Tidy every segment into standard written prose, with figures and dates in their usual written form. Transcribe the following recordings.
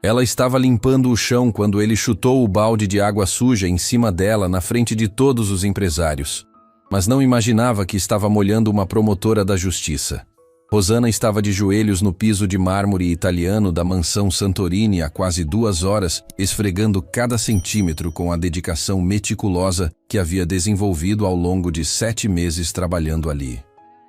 Ela estava limpando o chão quando ele chutou o balde de água suja em cima dela na frente de todos os empresários. Mas não imaginava que estava molhando uma promotora da justiça. Rosana estava de joelhos no piso de mármore italiano da mansão Santorini há quase 2 horas, esfregando cada centímetro com a dedicação meticulosa que havia desenvolvido ao longo de 7 meses trabalhando ali.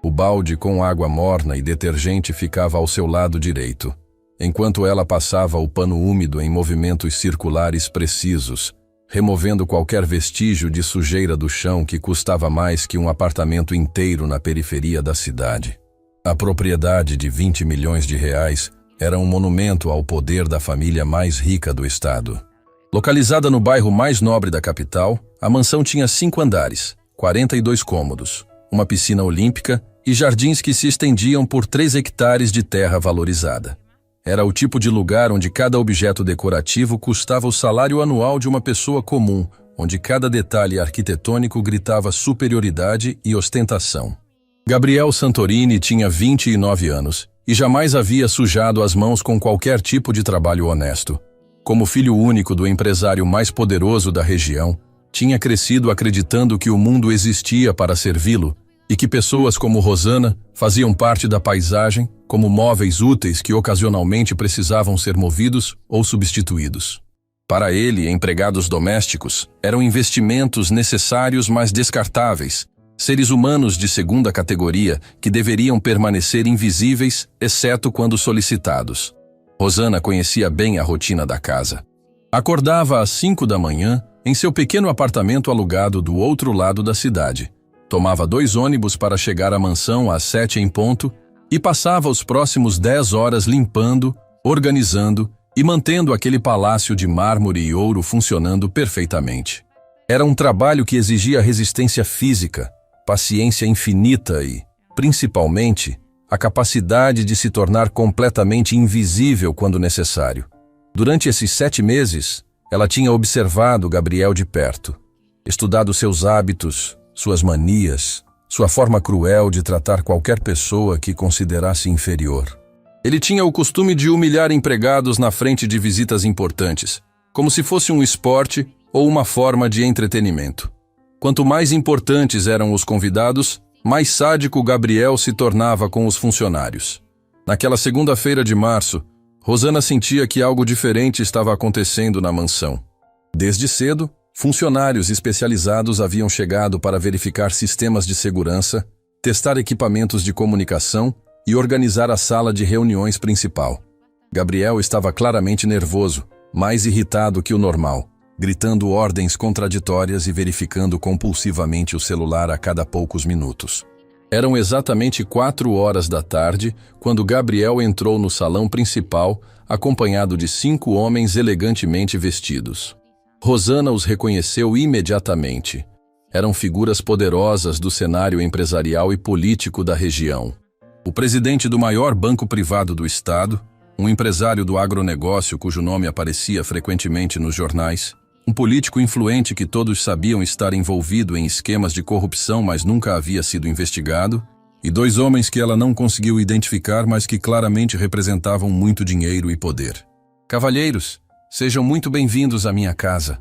O balde com água morna e detergente ficava ao seu lado direito, enquanto ela passava o pano úmido em movimentos circulares precisos, removendo qualquer vestígio de sujeira do chão que custava mais que um apartamento inteiro na periferia da cidade. A propriedade de 20 milhões de reais era um monumento ao poder da família mais rica do estado. Localizada no bairro mais nobre da capital, a mansão tinha 5 andares, 42 cômodos, uma piscina olímpica e jardins que se estendiam por 3 hectares de terra valorizada. Era o tipo de lugar onde cada objeto decorativo custava o salário anual de uma pessoa comum, onde cada detalhe arquitetônico gritava superioridade e ostentação. Gabriel Santorini tinha 29 anos e jamais havia sujado as mãos com qualquer tipo de trabalho honesto. Como filho único do empresário mais poderoso da região, tinha crescido acreditando que o mundo existia para servi-lo e que pessoas como Rosana faziam parte da paisagem como móveis úteis que ocasionalmente precisavam ser movidos ou substituídos. Para ele, empregados domésticos eram investimentos necessários, mas descartáveis, seres humanos de segunda categoria que deveriam permanecer invisíveis, exceto quando solicitados. Rosana conhecia bem a rotina da casa. Acordava às 5 da manhã em seu pequeno apartamento alugado do outro lado da cidade. Tomava 2 ônibus para chegar à mansão às 7 em ponto e passava os próximos 10 horas limpando, organizando e mantendo aquele palácio de mármore e ouro funcionando perfeitamente. Era um trabalho que exigia resistência física, paciência infinita e, principalmente, a capacidade de se tornar completamente invisível quando necessário. Durante esses 7 meses, ela tinha observado Gabriel de perto, estudado seus hábitos, suas manias, sua forma cruel de tratar qualquer pessoa que considerasse inferior. Ele tinha o costume de humilhar empregados na frente de visitas importantes, como se fosse um esporte ou uma forma de entretenimento. Quanto mais importantes eram os convidados, mais sádico Gabriel se tornava com os funcionários. Naquela segunda-feira de março, Rosana sentia que algo diferente estava acontecendo na mansão. Desde cedo, funcionários especializados haviam chegado para verificar sistemas de segurança, testar equipamentos de comunicação e organizar a sala de reuniões principal. Gabriel estava claramente nervoso, mais irritado que o normal, gritando ordens contraditórias e verificando compulsivamente o celular a cada poucos minutos. Eram exatamente 4 horas da tarde quando Gabriel entrou no salão principal, acompanhado de 5 homens elegantemente vestidos. Rosana os reconheceu imediatamente. Eram figuras poderosas do cenário empresarial e político da região. O presidente do maior banco privado do estado, um empresário do agronegócio cujo nome aparecia frequentemente nos jornais, um político influente que todos sabiam estar envolvido em esquemas de corrupção, mas nunca havia sido investigado, e 2 homens que ela não conseguiu identificar, mas que claramente representavam muito dinheiro e poder. Cavalheiros, sejam muito bem-vindos à minha casa.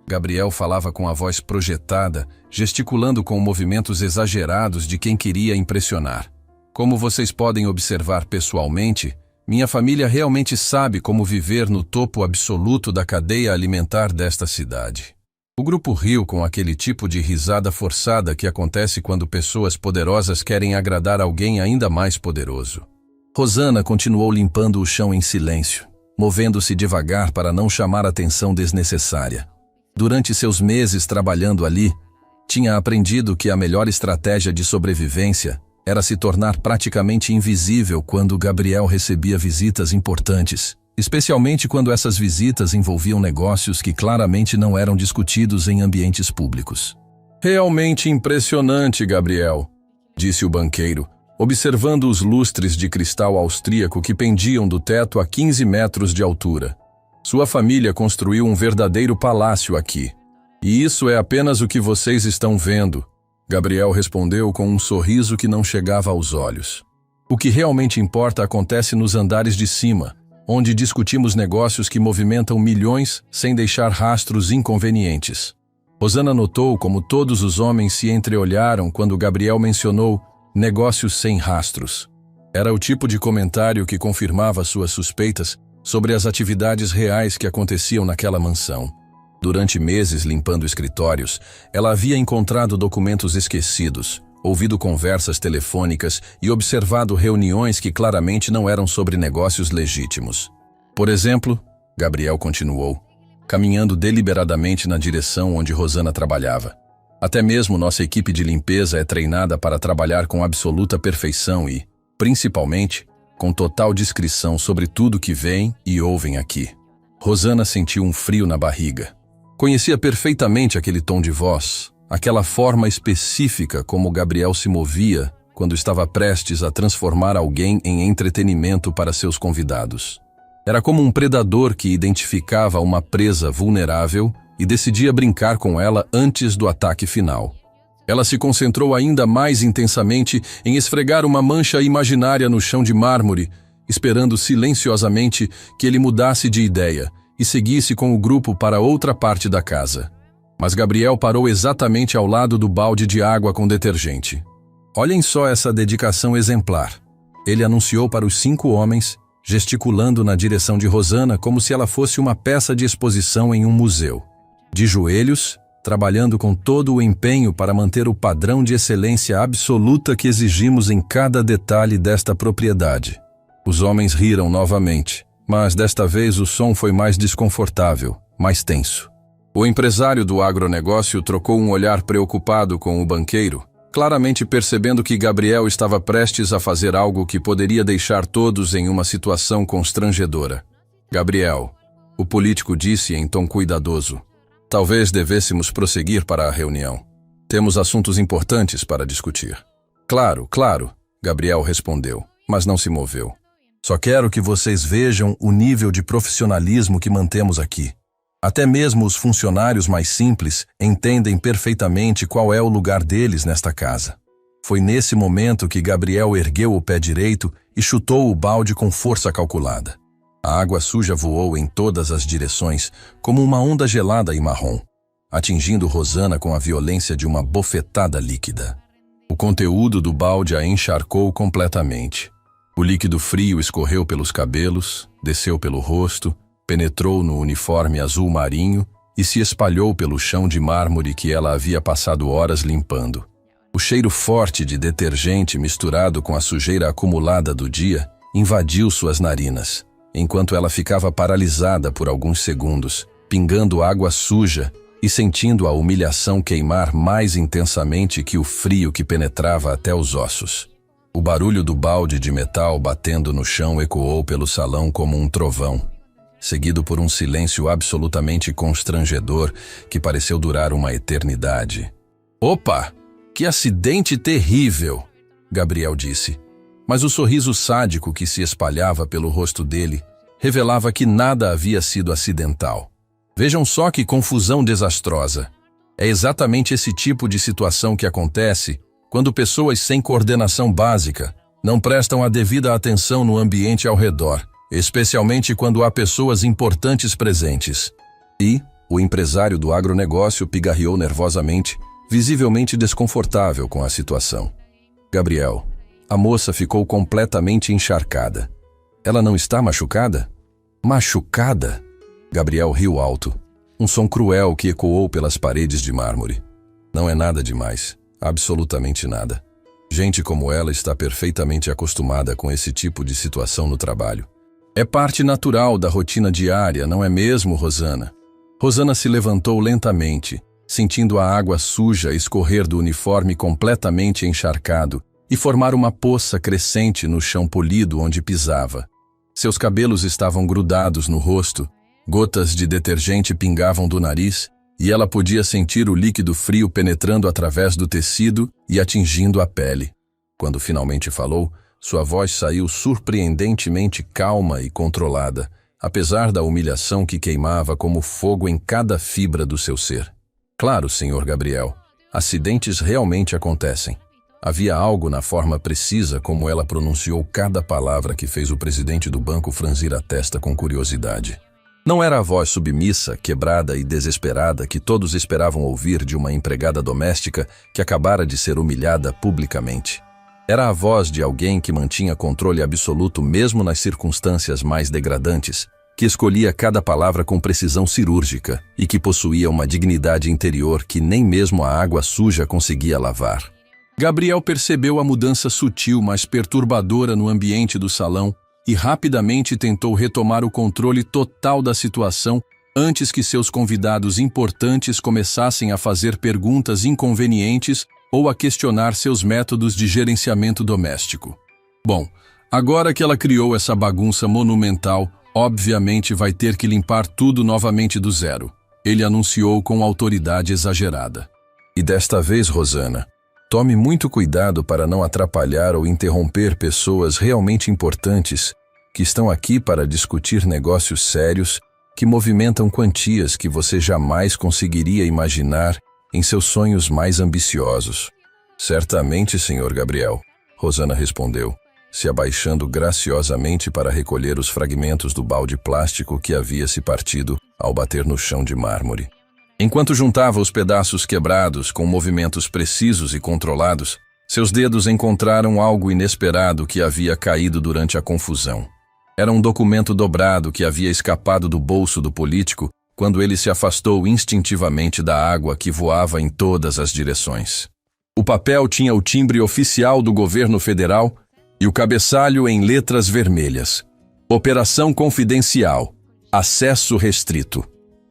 Gabriel falava com a voz projetada, gesticulando com movimentos exagerados de quem queria impressionar. Como vocês podem observar pessoalmente, minha família realmente sabe como viver no topo absoluto da cadeia alimentar desta cidade. O grupo riu com aquele tipo de risada forçada que acontece quando pessoas poderosas querem agradar alguém ainda mais poderoso. Rosana continuou limpando o chão em silêncio, movendo-se devagar para não chamar atenção desnecessária. Durante seus meses trabalhando ali, tinha aprendido que a melhor estratégia de sobrevivência era se tornar praticamente invisível quando Gabriel recebia visitas importantes, especialmente quando essas visitas envolviam negócios que claramente não eram discutidos em ambientes públicos. Realmente impressionante, Gabriel, disse o banqueiro, observando os lustres de cristal austríaco que pendiam do teto a 15 metros de altura. Sua família construiu um verdadeiro palácio aqui. E isso é apenas o que vocês estão vendo. Gabriel respondeu com um sorriso que não chegava aos olhos. O que realmente importa acontece nos andares de cima, onde discutimos negócios que movimentam milhões sem deixar rastros inconvenientes. Rosana notou como todos os homens se entreolharam quando Gabriel mencionou negócios sem rastros. Era o tipo de comentário que confirmava suas suspeitas sobre as atividades reais que aconteciam naquela mansão. Durante meses limpando escritórios, ela havia encontrado documentos esquecidos, ouvido conversas telefônicas e observado reuniões que claramente não eram sobre negócios legítimos. Por exemplo, Gabriel continuou, caminhando deliberadamente na direção onde Rosana trabalhava. Até mesmo nossa equipe de limpeza é treinada para trabalhar com absoluta perfeição e, principalmente, com total discrição sobre tudo que veem e ouvem aqui. Rosana sentiu um frio na barriga. Conhecia perfeitamente aquele tom de voz, aquela forma específica como Gabriel se movia quando estava prestes a transformar alguém em entretenimento para seus convidados. Era como um predador que identificava uma presa vulnerável e decidia brincar com ela antes do ataque final. Ela se concentrou ainda mais intensamente em esfregar uma mancha imaginária no chão de mármore, esperando silenciosamente que ele mudasse de ideia e seguisse com o grupo para outra parte da casa. Mas Gabriel parou exatamente ao lado do balde de água com detergente. Olhem só essa dedicação exemplar. Ele anunciou para os 5 homens, gesticulando na direção de Rosana como se ela fosse uma peça de exposição em um museu. De joelhos, trabalhando com todo o empenho para manter o padrão de excelência absoluta que exigimos em cada detalhe desta propriedade. Os homens riram novamente, mas desta vez o som foi mais desconfortável, mais tenso. O empresário do agronegócio trocou um olhar preocupado com o banqueiro, claramente percebendo que Gabriel estava prestes a fazer algo que poderia deixar todos em uma situação constrangedora. Gabriel, o político disse em tom cuidadoso, talvez devêssemos prosseguir para a reunião. Temos assuntos importantes para discutir. Claro, Gabriel respondeu, mas não se moveu. Só quero que vocês vejam o nível de profissionalismo que mantemos aqui. Até mesmo os funcionários mais simples entendem perfeitamente qual é o lugar deles nesta casa. Foi nesse momento que Gabriel ergueu o pé direito e chutou o balde com força calculada. A água suja voou em todas as direções, como uma onda gelada e marrom, atingindo Rosana com a violência de uma bofetada líquida. O conteúdo do balde a encharcou completamente. O líquido frio escorreu pelos cabelos, desceu pelo rosto, penetrou no uniforme azul marinho e se espalhou pelo chão de mármore que ela havia passado horas limpando. O cheiro forte de detergente misturado com a sujeira acumulada do dia invadiu suas narinas, enquanto ela ficava paralisada por alguns segundos, pingando água suja e sentindo a humilhação queimar mais intensamente que o frio que penetrava até os ossos. O barulho do balde de metal batendo no chão ecoou pelo salão como um trovão, seguido por um silêncio absolutamente constrangedor que pareceu durar uma eternidade. Opa! Que acidente terrível! Gabriel disse. Mas o sorriso sádico que se espalhava pelo rosto dele revelava que nada havia sido acidental. Vejam só que confusão desastrosa. É exatamente esse tipo de situação que acontece quando pessoas sem coordenação básica não prestam a devida atenção no ambiente ao redor, especialmente quando há pessoas importantes presentes. E o empresário do agronegócio pigarreou nervosamente, visivelmente desconfortável com a situação. Gabriel, a moça ficou completamente encharcada. Ela não está machucada? Machucada? Gabriel riu alto, um som cruel que ecoou pelas paredes de mármore. Não é nada demais, absolutamente nada. Gente como ela está perfeitamente acostumada com esse tipo de situação no trabalho. É parte natural da rotina diária, não é mesmo, Rosana? Rosana se levantou lentamente, sentindo a água suja escorrer do uniforme completamente encharcado e formar uma poça crescente no chão polido onde pisava. Seus cabelos estavam grudados no rosto, gotas de detergente pingavam do nariz e ela podia sentir o líquido frio penetrando através do tecido e atingindo a pele. Quando finalmente falou, sua voz saiu surpreendentemente calma e controlada, apesar da humilhação que queimava como fogo em cada fibra do seu ser. Claro, Sr. Gabriel, acidentes realmente acontecem. Havia algo na forma precisa como ela pronunciou cada palavra que fez o presidente do banco franzir a testa com curiosidade. Não era a voz submissa, quebrada e desesperada que todos esperavam ouvir de uma empregada doméstica que acabara de ser humilhada publicamente. Era a voz de alguém que mantinha controle absoluto mesmo nas circunstâncias mais degradantes, que escolhia cada palavra com precisão cirúrgica e que possuía uma dignidade interior que nem mesmo a água suja conseguia lavar. Gabriel percebeu a mudança sutil, mas perturbadora no ambiente do salão e rapidamente tentou retomar o controle total da situação antes que seus convidados importantes começassem a fazer perguntas inconvenientes ou a questionar seus métodos de gerenciamento doméstico. Bom, agora que ela criou essa bagunça monumental, obviamente vai ter que limpar tudo novamente do zero, ele anunciou com autoridade exagerada. E desta vez, Rosana, tome muito cuidado para não atrapalhar ou interromper pessoas realmente importantes que estão aqui para discutir negócios sérios que movimentam quantias que você jamais conseguiria imaginar em seus sonhos mais ambiciosos. Certamente, Sr. Gabriel, Rosana respondeu, se abaixando graciosamente para recolher os fragmentos do balde plástico que havia se partido ao bater no chão de mármore. Enquanto juntava os pedaços quebrados com movimentos precisos e controlados, seus dedos encontraram algo inesperado que havia caído durante a confusão. Era um documento dobrado que havia escapado do bolso do político quando ele se afastou instintivamente da água que voava em todas as direções. O papel tinha o timbre oficial do governo federal e o cabeçalho em letras vermelhas. Operação confidencial. Acesso restrito.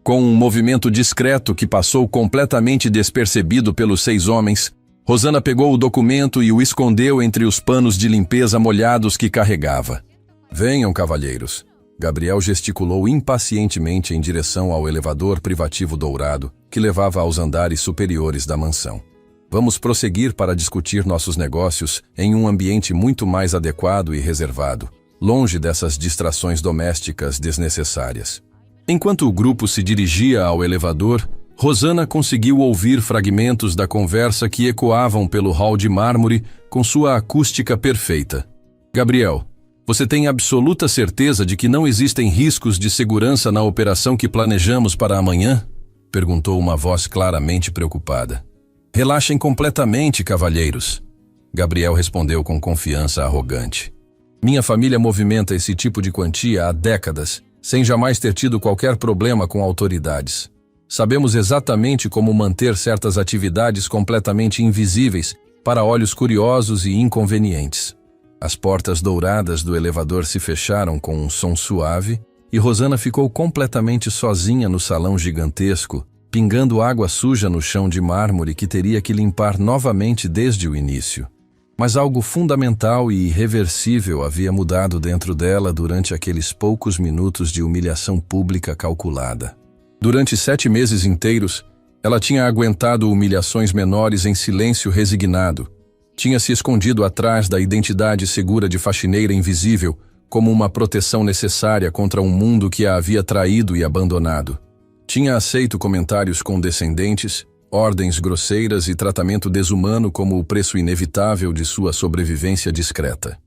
Com um movimento discreto que passou completamente despercebido pelos 6 homens, Rosana pegou o documento e o escondeu entre os panos de limpeza molhados que carregava. Venham, cavalheiros. Gabriel gesticulou impacientemente em direção ao elevador privativo dourado que levava aos andares superiores da mansão. Vamos prosseguir para discutir nossos negócios em um ambiente muito mais adequado e reservado, longe dessas distrações domésticas desnecessárias. Enquanto o grupo se dirigia ao elevador, Rosana conseguiu ouvir fragmentos da conversa que ecoavam pelo hall de mármore com sua acústica perfeita. Gabriel, você tem absoluta certeza de que não existem riscos de segurança na operação que planejamos para amanhã? Perguntou uma voz claramente preocupada. Relaxem completamente, cavalheiros. Gabriel respondeu com confiança arrogante. Minha família movimenta esse tipo de quantia há décadas, sem jamais ter tido qualquer problema com autoridades. Sabemos exatamente como manter certas atividades completamente invisíveis para olhos curiosos e inconvenientes. As portas douradas do elevador se fecharam com um som suave e Rosana ficou completamente sozinha no salão gigantesco, pingando água suja no chão de mármore que teria que limpar novamente desde o início. Mas algo fundamental e irreversível havia mudado dentro dela durante aqueles poucos minutos de humilhação pública calculada. Durante 7 meses inteiros, ela tinha aguentado humilhações menores em silêncio resignado. Tinha se escondido atrás da identidade segura de faxineira invisível, como uma proteção necessária contra um mundo que a havia traído e abandonado. Tinha aceito comentários condescendentes, ordens grosseiras e tratamento desumano como o preço inevitável de sua sobrevivência discreta.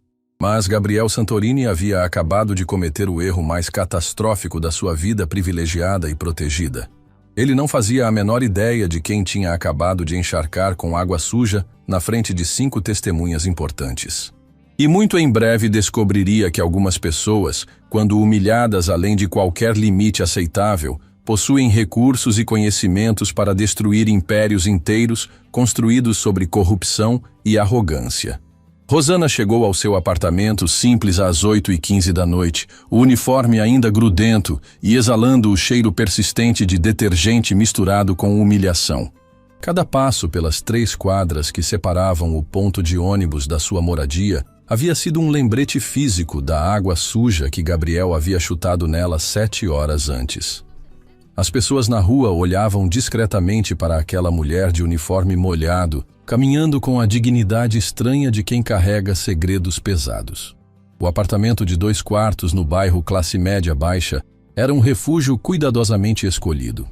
Mas Gabriel Santorini havia acabado de cometer o erro mais catastrófico da sua vida privilegiada e protegida. Ele não fazia a menor ideia de quem tinha acabado de encharcar com água suja na frente de 5 testemunhas importantes. E muito em breve descobriria que algumas pessoas, quando humilhadas além de qualquer limite aceitável, possuem recursos e conhecimentos para destruir impérios inteiros construídos sobre corrupção e arrogância. Rosana chegou ao seu apartamento simples às 8h15 da noite, o uniforme ainda grudento e exalando o cheiro persistente de detergente misturado com humilhação. Cada passo pelas 3 quadras que separavam o ponto de ônibus da sua moradia havia sido um lembrete físico da água suja que Gabriel havia chutado nela 7 horas antes. As pessoas na rua olhavam discretamente para aquela mulher de uniforme molhado, caminhando com a dignidade estranha de quem carrega segredos pesados. O apartamento de 2 quartos no bairro classe média baixa era um refúgio cuidadosamente escolhido.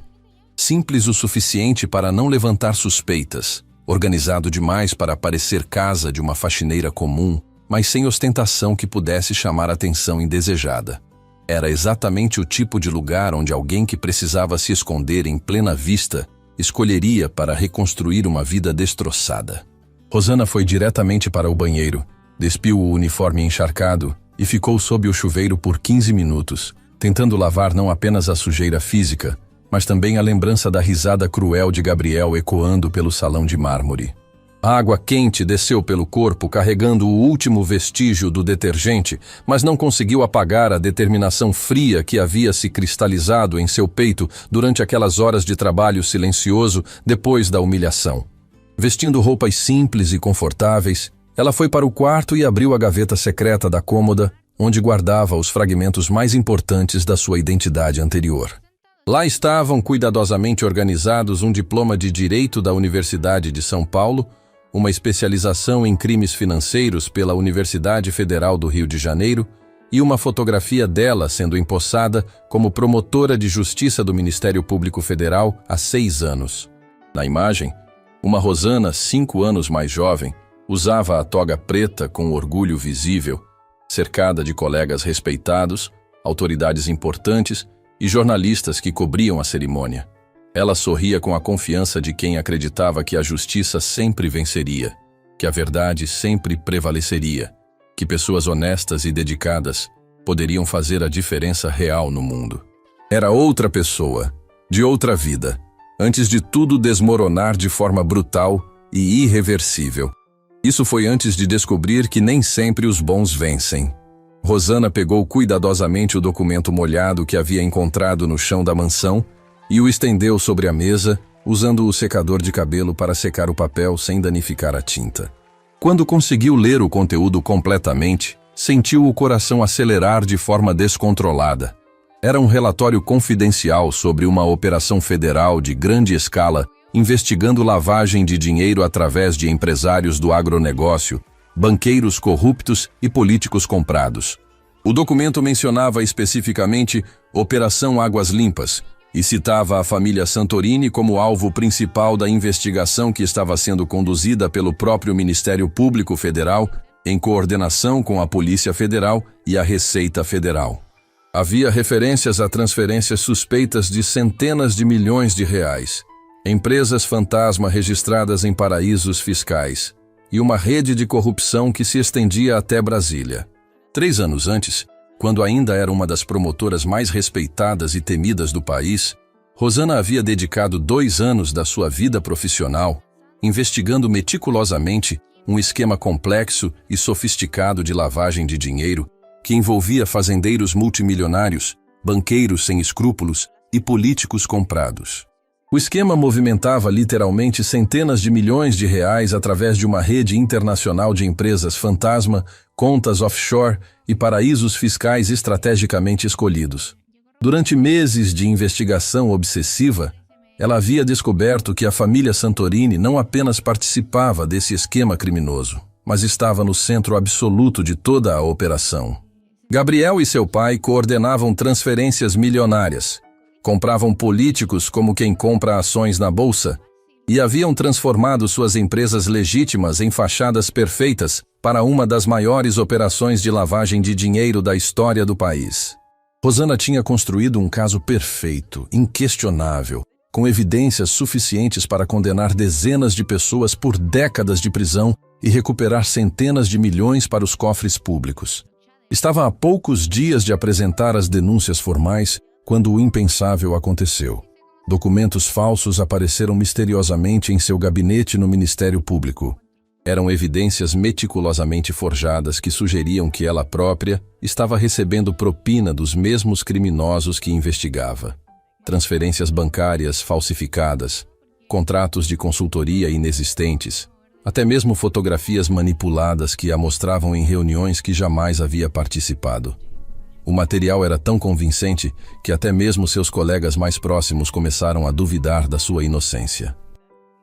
Simples o suficiente para não levantar suspeitas, organizado demais para parecer casa de uma faxineira comum, mas sem ostentação que pudesse chamar a atenção indesejada. Era exatamente o tipo de lugar onde alguém que precisava se esconder em plena vista escolheria para reconstruir uma vida destroçada. Rosana foi diretamente para o banheiro, despiu o uniforme encharcado e ficou sob o chuveiro por 15 minutos, tentando lavar não apenas a sujeira física, mas também a lembrança da risada cruel de Gabriel ecoando pelo salão de mármore. A água quente desceu pelo corpo carregando o último vestígio do detergente, mas não conseguiu apagar a determinação fria que havia se cristalizado em seu peito durante aquelas horas de trabalho silencioso depois da humilhação. Vestindo roupas simples e confortáveis, ela foi para o quarto e abriu a gaveta secreta da cômoda, onde guardava os fragmentos mais importantes da sua identidade anterior. Lá estavam cuidadosamente organizados um diploma de Direito da Universidade de São Paulo, uma especialização em crimes financeiros pela Universidade Federal do Rio de Janeiro e uma fotografia dela sendo empossada como promotora de justiça do Ministério Público Federal há 6 anos. Na imagem, uma Rosana, 5 anos mais jovem, usava a toga preta com orgulho visível, cercada de colegas respeitados, autoridades importantes e jornalistas que cobriam a cerimônia. Ela sorria com a confiança de quem acreditava que a justiça sempre venceria, que a verdade sempre prevaleceria, que pessoas honestas e dedicadas poderiam fazer a diferença real no mundo. Era outra pessoa, de outra vida, antes de tudo desmoronar de forma brutal e irreversível. Isso foi antes de descobrir que nem sempre os bons vencem. Rosana pegou cuidadosamente o documento molhado que havia encontrado no chão da mansão e o estendeu sobre a mesa, usando o secador de cabelo para secar o papel sem danificar a tinta. Quando conseguiu ler o conteúdo completamente, sentiu o coração acelerar de forma descontrolada. Era um relatório confidencial sobre uma operação federal de grande escala investigando lavagem de dinheiro através de empresários do agronegócio, banqueiros corruptos e políticos comprados. O documento mencionava especificamente Operação Águas Limpas e citava a família Santorini como alvo principal da investigação que estava sendo conduzida pelo próprio Ministério Público Federal em coordenação com a Polícia Federal e a Receita Federal. Havia referências a transferências suspeitas de centenas de milhões de reais, empresas fantasma registradas em paraísos fiscais e uma rede de corrupção que se estendia até Brasília. 3 anos antes, quando ainda era uma das promotoras mais respeitadas e temidas do país, Rosana havia dedicado 2 anos da sua vida profissional investigando meticulosamente um esquema complexo e sofisticado de lavagem de dinheiro que envolvia fazendeiros multimilionários, banqueiros sem escrúpulos e políticos comprados. O esquema movimentava literalmente centenas de milhões de reais através de uma rede internacional de empresas fantasma, contas offshore e paraísos fiscais estrategicamente escolhidos. Durante meses de investigação obsessiva, ela havia descoberto que a família Santorini não apenas participava desse esquema criminoso, mas estava no centro absoluto de toda a operação. Gabriel e seu pai coordenavam transferências milionárias, compravam políticos como quem compra ações na bolsa e haviam transformado suas empresas legítimas em fachadas perfeitas para uma das maiores operações de lavagem de dinheiro da história do país. Rosana tinha construído um caso perfeito, inquestionável, com evidências suficientes para condenar dezenas de pessoas por décadas de prisão e recuperar centenas de milhões para os cofres públicos. Estava a poucos dias de apresentar as denúncias formais quando o impensável aconteceu. Documentos falsos apareceram misteriosamente em seu gabinete no Ministério Público. Eram evidências meticulosamente forjadas que sugeriam que ela própria estava recebendo propina dos mesmos criminosos que investigava. Transferências bancárias falsificadas, contratos de consultoria inexistentes, até mesmo fotografias manipuladas que a mostravam em reuniões que jamais havia participado. O material era tão convincente que até mesmo seus colegas mais próximos começaram a duvidar da sua inocência.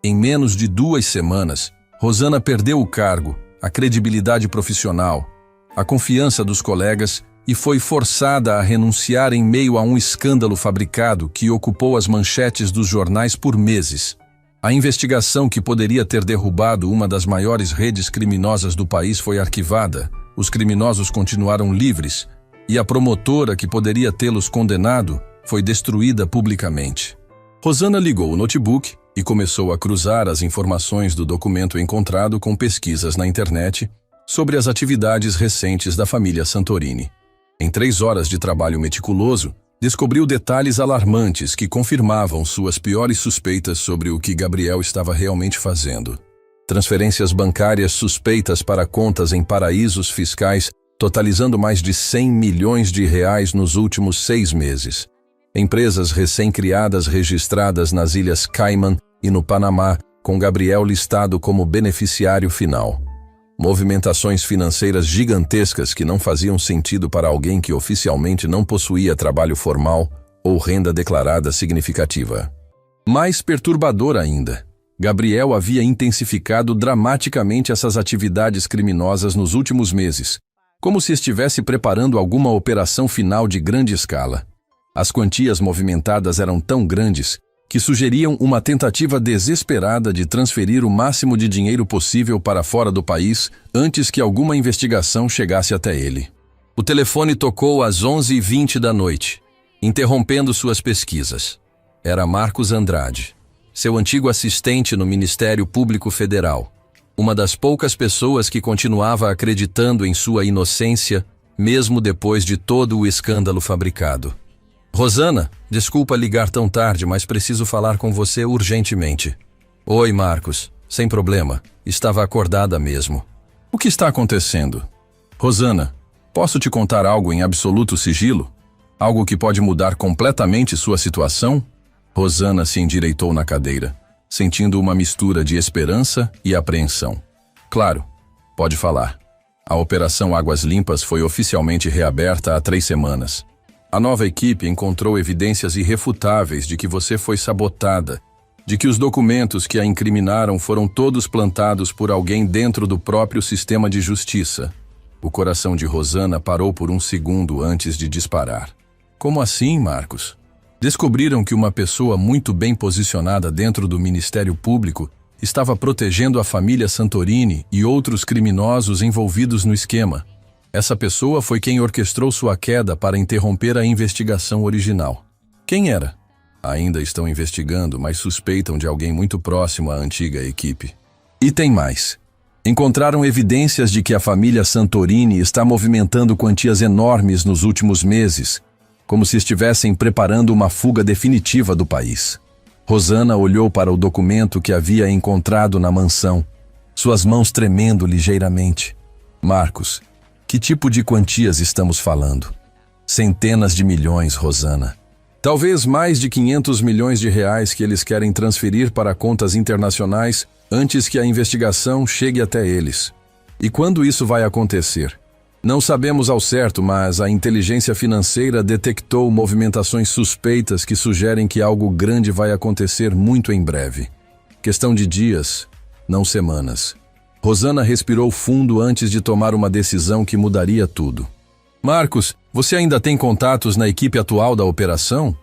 Em menos de 2 semanas, Rosana perdeu o cargo, a credibilidade profissional, a confiança dos colegas e foi forçada a renunciar em meio a um escândalo fabricado que ocupou as manchetes dos jornais por meses. A investigação que poderia ter derrubado uma das maiores redes criminosas do país foi arquivada, os criminosos continuaram livres e a promotora que poderia tê-los condenado foi destruída publicamente. Rosana ligou o notebook e começou a cruzar as informações do documento encontrado com pesquisas na internet sobre as atividades recentes da família Santorini. Em 3 horas de trabalho meticuloso, descobriu detalhes alarmantes que confirmavam suas piores suspeitas sobre o que Gabriel estava realmente fazendo. Transferências bancárias suspeitas para contas em paraísos fiscais, totalizando mais de 100 milhões de reais nos últimos 6 meses. Empresas recém-criadas registradas nas Ilhas Cayman e no Panamá, com Gabriel listado como beneficiário final. Movimentações financeiras gigantescas que não faziam sentido para alguém que oficialmente não possuía trabalho formal ou renda declarada significativa. Mais perturbador ainda, Gabriel havia intensificado dramaticamente essas atividades criminosas nos últimos meses, como se estivesse preparando alguma operação final de grande escala. As quantias movimentadas eram tão grandes que sugeriam uma tentativa desesperada de transferir o máximo de dinheiro possível para fora do país antes que alguma investigação chegasse até ele. O telefone tocou às 11h20 da noite, interrompendo suas pesquisas. Era Marcos Andrade, seu antigo assistente no Ministério Público Federal, uma das poucas pessoas que continuava acreditando em sua inocência, mesmo depois de todo o escândalo fabricado. Rosana, desculpa ligar tão tarde, mas preciso falar com você urgentemente. Oi, Marcos. Sem problema. Estava acordada mesmo. O que está acontecendo? Rosana, posso te contar algo em absoluto sigilo? Algo que pode mudar completamente sua situação? Rosana se endireitou na cadeira, sentindo uma mistura de esperança e apreensão. Claro, pode falar. A Operação Águas Limpas foi oficialmente reaberta há 3 semanas. A nova equipe encontrou evidências irrefutáveis de que você foi sabotada, de que os documentos que a incriminaram foram todos plantados por alguém dentro do próprio sistema de justiça. O coração de Rosana parou por um segundo antes de disparar. Como assim, Marcos? Descobriram que uma pessoa muito bem posicionada dentro do Ministério Público estava protegendo a família Santorini e outros criminosos envolvidos no esquema. Essa pessoa foi quem orquestrou sua queda para interromper a investigação original. Quem era? Ainda estão investigando, mas suspeitam de alguém muito próximo à antiga equipe. E tem mais. Encontraram evidências de que a família Santorini está movimentando quantias enormes nos últimos meses, como se estivessem preparando uma fuga definitiva do país. Rosana olhou para o documento que havia encontrado na mansão, suas mãos tremendo ligeiramente. Marcos, que tipo de quantias estamos falando? Centenas de milhões, Rosana. Talvez mais de 500 milhões de reais que eles querem transferir para contas internacionais antes que a investigação chegue até eles. E quando isso vai acontecer? Não sabemos ao certo, mas a inteligência financeira detectou movimentações suspeitas que sugerem que algo grande vai acontecer muito em breve. Questão de dias, não semanas. Rosana respirou fundo antes de tomar uma decisão que mudaria tudo. Marcos, você ainda tem contatos na equipe atual da operação?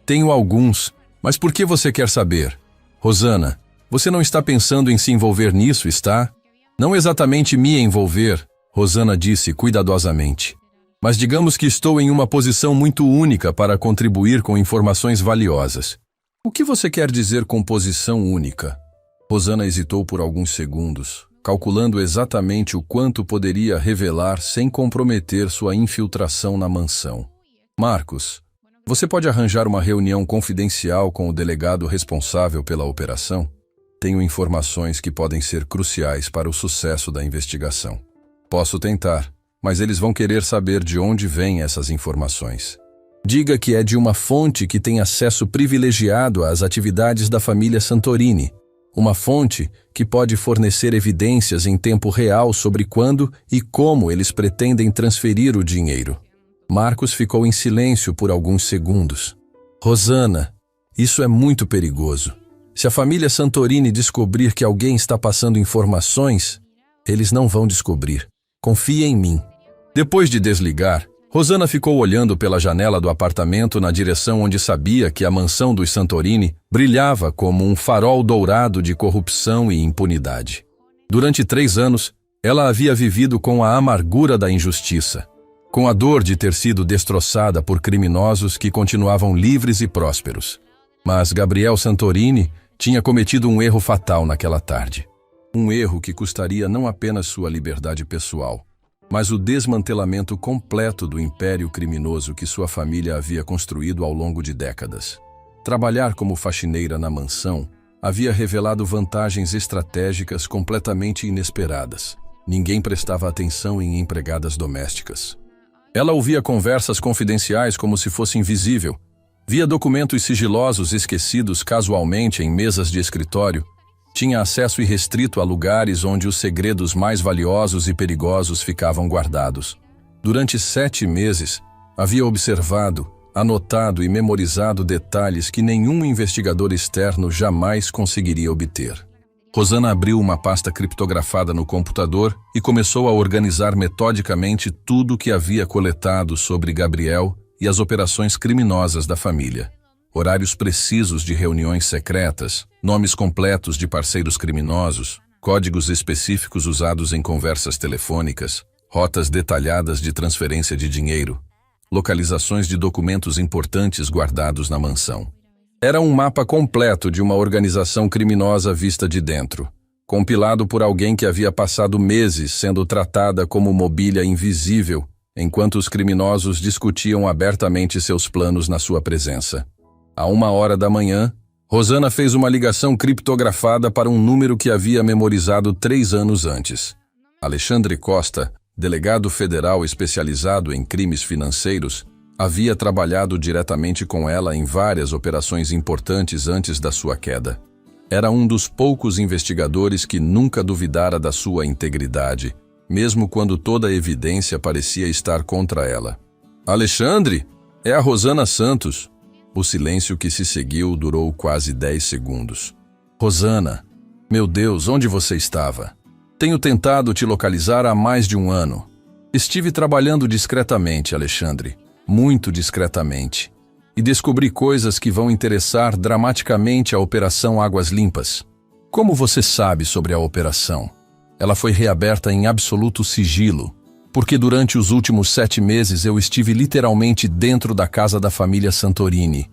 Tenho alguns, mas por que você quer saber? Rosana, você não está pensando em se envolver nisso, está? Não exatamente me envolver, Rosana disse cuidadosamente. Mas digamos que estou em uma posição muito única para contribuir com informações valiosas. O que você quer dizer com posição única? Rosana hesitou por alguns segundos, calculando exatamente o quanto poderia revelar sem comprometer sua infiltração na mansão. Marcos, você pode arranjar uma reunião confidencial com o delegado responsável pela operação? Tenho informações que podem ser cruciais para o sucesso da investigação. Posso tentar, mas eles vão querer saber de onde vêm essas informações. Diga que é de uma fonte que tem acesso privilegiado às atividades da família Santorini. Uma fonte que pode fornecer evidências em tempo real sobre quando e como eles pretendem transferir o dinheiro. Marcos ficou em silêncio por alguns segundos. Rosana, isso é muito perigoso. Se a família Santorini descobrir que alguém está passando informações, eles não vão descobrir. Confie em mim. Depois de desligar, Rosana ficou olhando pela janela do apartamento na direção onde sabia que a mansão dos Santorini brilhava como um farol dourado de corrupção e impunidade. Durante 3 anos, ela havia vivido com a amargura da injustiça, com a dor de ter sido destroçada por criminosos que continuavam livres e prósperos. Mas Gabriel Santorini tinha cometido um erro fatal naquela tarde. Um erro que custaria não apenas sua liberdade pessoal, mas o desmantelamento completo do império criminoso que sua família havia construído ao longo de décadas. Trabalhar como faxineira na mansão havia revelado vantagens estratégicas completamente inesperadas. Ninguém prestava atenção em empregadas domésticas. Ela ouvia conversas confidenciais como se fosse invisível, via documentos sigilosos esquecidos casualmente em mesas de escritório, tinha acesso irrestrito a lugares onde os segredos mais valiosos e perigosos ficavam guardados. Durante 7 meses, havia observado, anotado e memorizado detalhes que nenhum investigador externo jamais conseguiria obter. Rosana abriu uma pasta criptografada no computador e começou a organizar metodicamente tudo o que havia coletado sobre Gabriel e as operações criminosas da família. Horários precisos de reuniões secretas, nomes completos de parceiros criminosos, códigos específicos usados em conversas telefônicas, rotas detalhadas de transferência de dinheiro, localizações de documentos importantes guardados na mansão. Era um mapa completo de uma organização criminosa vista de dentro, compilado por alguém que havia passado meses sendo tratada como mobília invisível, enquanto os criminosos discutiam abertamente seus planos na sua presença. À 1h da manhã, Rosana fez uma ligação criptografada para um número que havia memorizado 3 anos antes. Alexandre Costa, delegado federal especializado em crimes financeiros, havia trabalhado diretamente com ela em várias operações importantes antes da sua queda. Era um dos poucos investigadores que nunca duvidara da sua integridade, mesmo quando toda a evidência parecia estar contra ela. Alexandre, é a Rosana Santos. O silêncio que se seguiu durou quase 10 segundos. Rosana, meu Deus, onde você estava? Tenho tentado te localizar há mais de 1 ano. Estive trabalhando discretamente, Alexandre, muito discretamente, e descobri coisas que vão interessar dramaticamente a Operação Águas Limpas. Como você sabe sobre a operação? Ela foi reaberta em absoluto sigilo, porque durante os últimos 7 meses eu estive literalmente dentro da casa da família Santorini,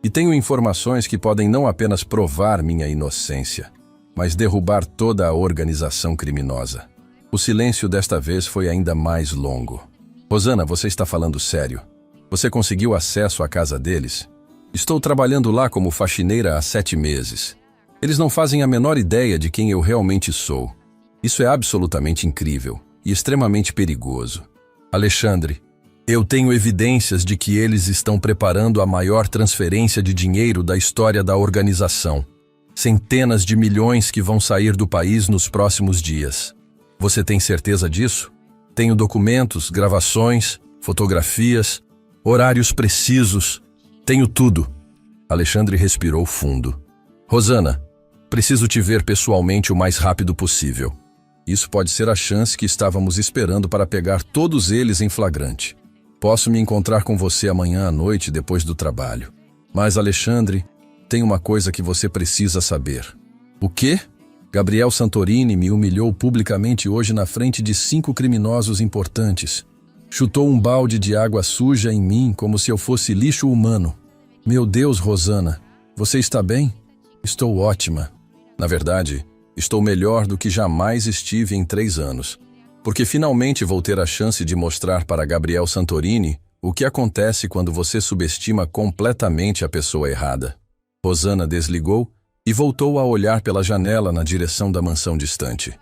e tenho informações que podem não apenas provar minha inocência, mas derrubar toda a organização criminosa. O silêncio desta vez foi ainda mais longo. Rosana, você está falando sério? Você conseguiu acesso à casa deles? Estou trabalhando lá como faxineira há 7 meses. Eles não fazem a menor ideia de quem eu realmente sou. Isso é absolutamente incrível e extremamente perigoso. Alexandre, eu tenho evidências de que eles estão preparando a maior transferência de dinheiro da história da organização. Centenas de milhões que vão sair do país nos próximos dias. Você tem certeza disso? Tenho documentos, gravações, fotografias, horários precisos. Tenho tudo. Alexandre respirou fundo. Rosana, preciso te ver pessoalmente o mais rápido possível. Isso pode ser a chance que estávamos esperando para pegar todos eles em flagrante. Posso me encontrar com você amanhã à noite depois do trabalho. Mas, Alexandre, tem uma coisa que você precisa saber. O quê? Gabriel Santorini me humilhou publicamente hoje na frente de 5 criminosos importantes. Chutou um balde de água suja em mim como se eu fosse lixo humano. Meu Deus, Rosana, você está bem? Estou ótima. Na verdade, estou melhor do que jamais estive em 3 anos, porque finalmente vou ter a chance de mostrar para Gabriel Santorini o que acontece quando você subestima completamente a pessoa errada. Rosana desligou e voltou a olhar pela janela na direção da mansão distante.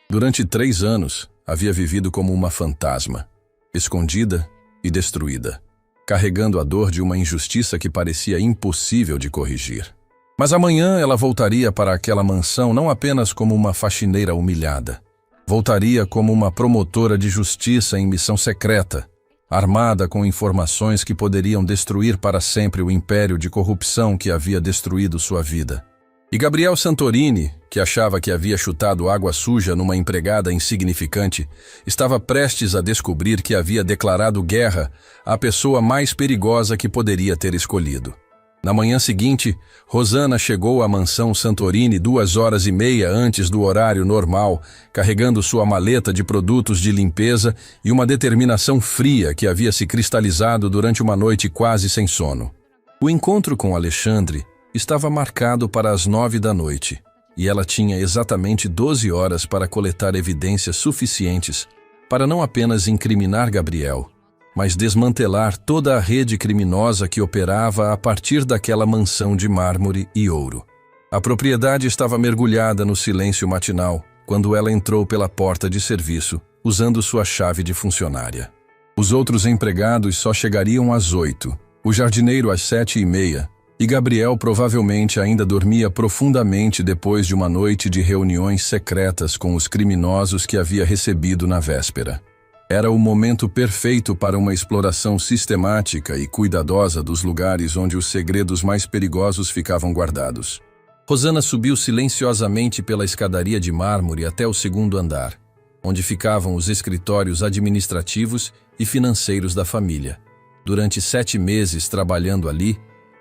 Durante 3 anos, havia vivido como uma fantasma, escondida e destruída, carregando a dor de uma injustiça que parecia impossível de corrigir. Mas amanhã ela voltaria para aquela mansão não apenas como uma faxineira humilhada. Voltaria como uma promotora de justiça em missão secreta, armada com informações que poderiam destruir para sempre o império de corrupção que havia destruído sua vida. E Gabriel Santorini, que achava que havia chutado água suja numa empregada insignificante, estava prestes a descobrir que havia declarado guerra à pessoa mais perigosa que poderia ter escolhido. Na manhã seguinte, Rosana chegou à mansão Santorini 2h30 antes do horário normal, carregando sua maleta de produtos de limpeza e uma determinação fria que havia se cristalizado durante uma noite quase sem sono. O encontro com Alexandre estava marcado para as 9 da noite, e ela tinha exatamente 12 horas para coletar evidências suficientes para não apenas incriminar Gabriel, mas desmantelar toda a rede criminosa que operava a partir daquela mansão de mármore e ouro. A propriedade estava mergulhada no silêncio matinal quando ela entrou pela porta de serviço, usando sua chave de funcionária. Os outros empregados só chegariam às 8, o jardineiro às 7h30, e Gabriel provavelmente ainda dormia profundamente depois de uma noite de reuniões secretas com os criminosos que havia recebido na véspera. Era o momento perfeito para uma exploração sistemática e cuidadosa dos lugares onde os segredos mais perigosos ficavam guardados. Rosana subiu silenciosamente pela escadaria de mármore até o 2º andar, onde ficavam os escritórios administrativos e financeiros da família. Durante 7 meses trabalhando ali,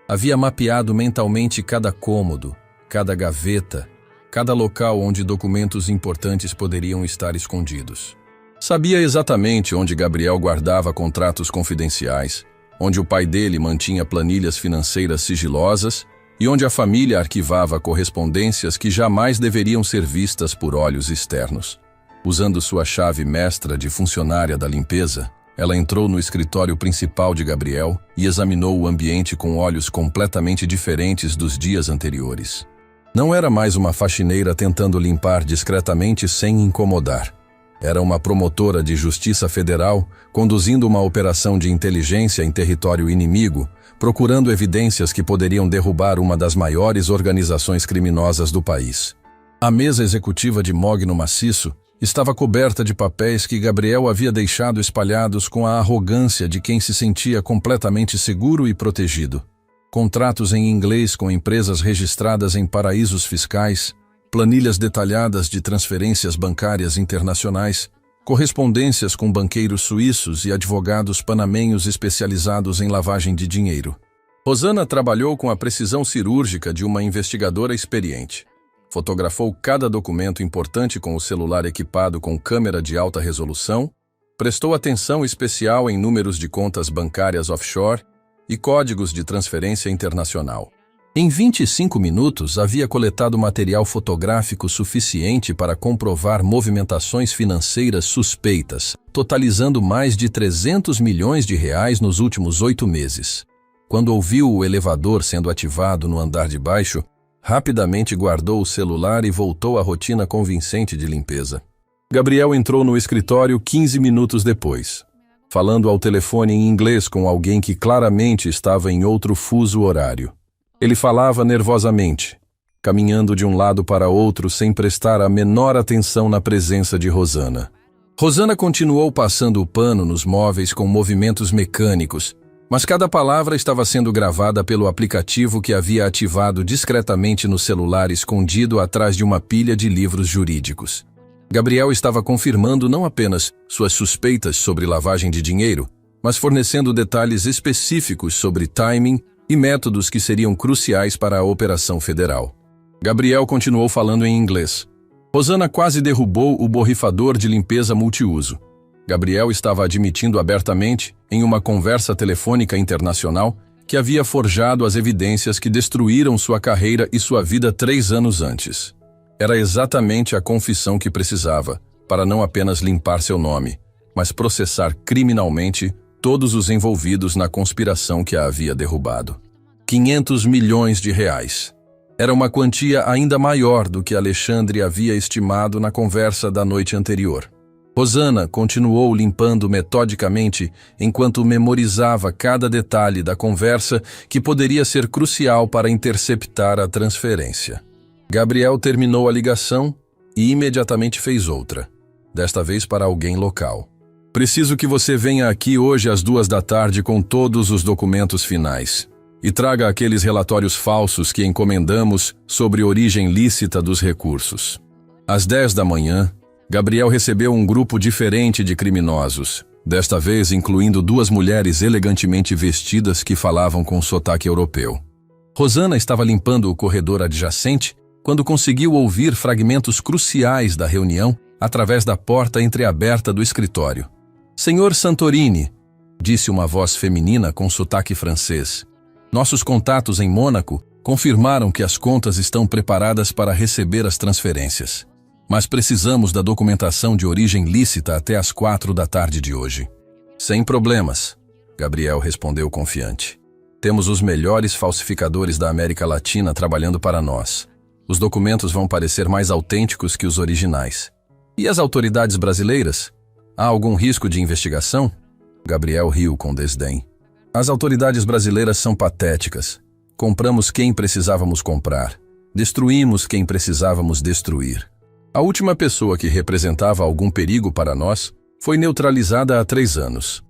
havia mapeado mentalmente cada cômodo, cada gaveta, cada local onde documentos importantes poderiam estar escondidos. Sabia exatamente onde Gabriel guardava contratos confidenciais, onde o pai dele mantinha planilhas financeiras sigilosas e onde a família arquivava correspondências que jamais deveriam ser vistas por olhos externos. Usando sua chave mestra de funcionária da limpeza, ela entrou no escritório principal de Gabriel e examinou o ambiente com olhos completamente diferentes dos dias anteriores. Não era mais uma faxineira tentando limpar discretamente sem incomodar. Era uma promotora de justiça federal conduzindo uma operação de inteligência em território inimigo, procurando evidências que poderiam derrubar uma das maiores organizações criminosas do país. A mesa executiva de mogno maciço estava coberta de papéis que Gabriel havia deixado espalhados com a arrogância de quem se sentia completamente seguro e protegido. Contratos em inglês com empresas registradas em paraísos fiscais, planilhas detalhadas de transferências bancárias internacionais, correspondências com banqueiros suíços e advogados panamenhos especializados em lavagem de dinheiro. Rosana trabalhou com a precisão cirúrgica de uma investigadora experiente. Fotografou cada documento importante com o celular equipado com câmera de alta resolução, prestou atenção especial em números de contas bancárias offshore e códigos de transferência internacional. Em 25 minutos, havia coletado material fotográfico suficiente para comprovar movimentações financeiras suspeitas, totalizando mais de 300 milhões de reais nos últimos 8 meses. Quando ouviu o elevador sendo ativado no andar de baixo, rapidamente guardou o celular e voltou à rotina convincente de limpeza. Gabriel entrou no escritório 15 minutos depois, falando ao telefone em inglês com alguém que claramente estava em outro fuso horário. Ele falava nervosamente, caminhando de um lado para outro sem prestar a menor atenção na presença de Rosana. Rosana continuou passando o pano nos móveis com movimentos mecânicos, mas cada palavra estava sendo gravada pelo aplicativo que havia ativado discretamente no celular escondido atrás de uma pilha de livros jurídicos. Gabriel estava confirmando não apenas suas suspeitas sobre lavagem de dinheiro, mas fornecendo detalhes específicos sobre timing e métodos que seriam cruciais para a operação federal. Gabriel continuou falando em inglês. Rosana quase derrubou o borrifador de limpeza multiuso. Gabriel estava admitindo abertamente, em uma conversa telefônica internacional, que havia forjado as evidências que destruíram sua carreira e sua vida 3 anos antes. Era exatamente a confissão que precisava, para não apenas limpar seu nome, mas processar criminalmente todos os envolvidos na conspiração que a havia derrubado. 500 milhões de reais. Era uma quantia ainda maior do que Alexandre havia estimado na conversa da noite anterior. Rosana continuou limpando metodicamente enquanto memorizava cada detalhe da conversa que poderia ser crucial para interceptar a transferência. Gabriel terminou a ligação e imediatamente fez outra, desta vez para alguém local. Preciso que você venha aqui hoje às 2 da tarde com todos os documentos finais. E traga aqueles relatórios falsos que encomendamos sobre origem lícita dos recursos. Às 10 da manhã, Gabriel recebeu um grupo diferente de criminosos, desta vez incluindo 2 mulheres elegantemente vestidas que falavam com sotaque europeu. Rosana estava limpando o corredor adjacente quando conseguiu ouvir fragmentos cruciais da reunião através da porta entreaberta do escritório. Senhor Santorini, disse uma voz feminina com sotaque francês. Nossos contatos em Mônaco confirmaram que as contas estão preparadas para receber as transferências. Mas precisamos da documentação de origem lícita até às 4 da tarde de hoje. Sem problemas, Gabriel respondeu confiante. Temos os melhores falsificadores da América Latina trabalhando para nós. Os documentos vão parecer mais autênticos que os originais. E as autoridades brasileiras? Há algum risco de investigação? Gabriel riu com desdém. As autoridades brasileiras são patéticas. Compramos quem precisávamos comprar. Destruímos quem precisávamos destruir. A última pessoa que representava algum perigo para nós foi neutralizada há 3 anos.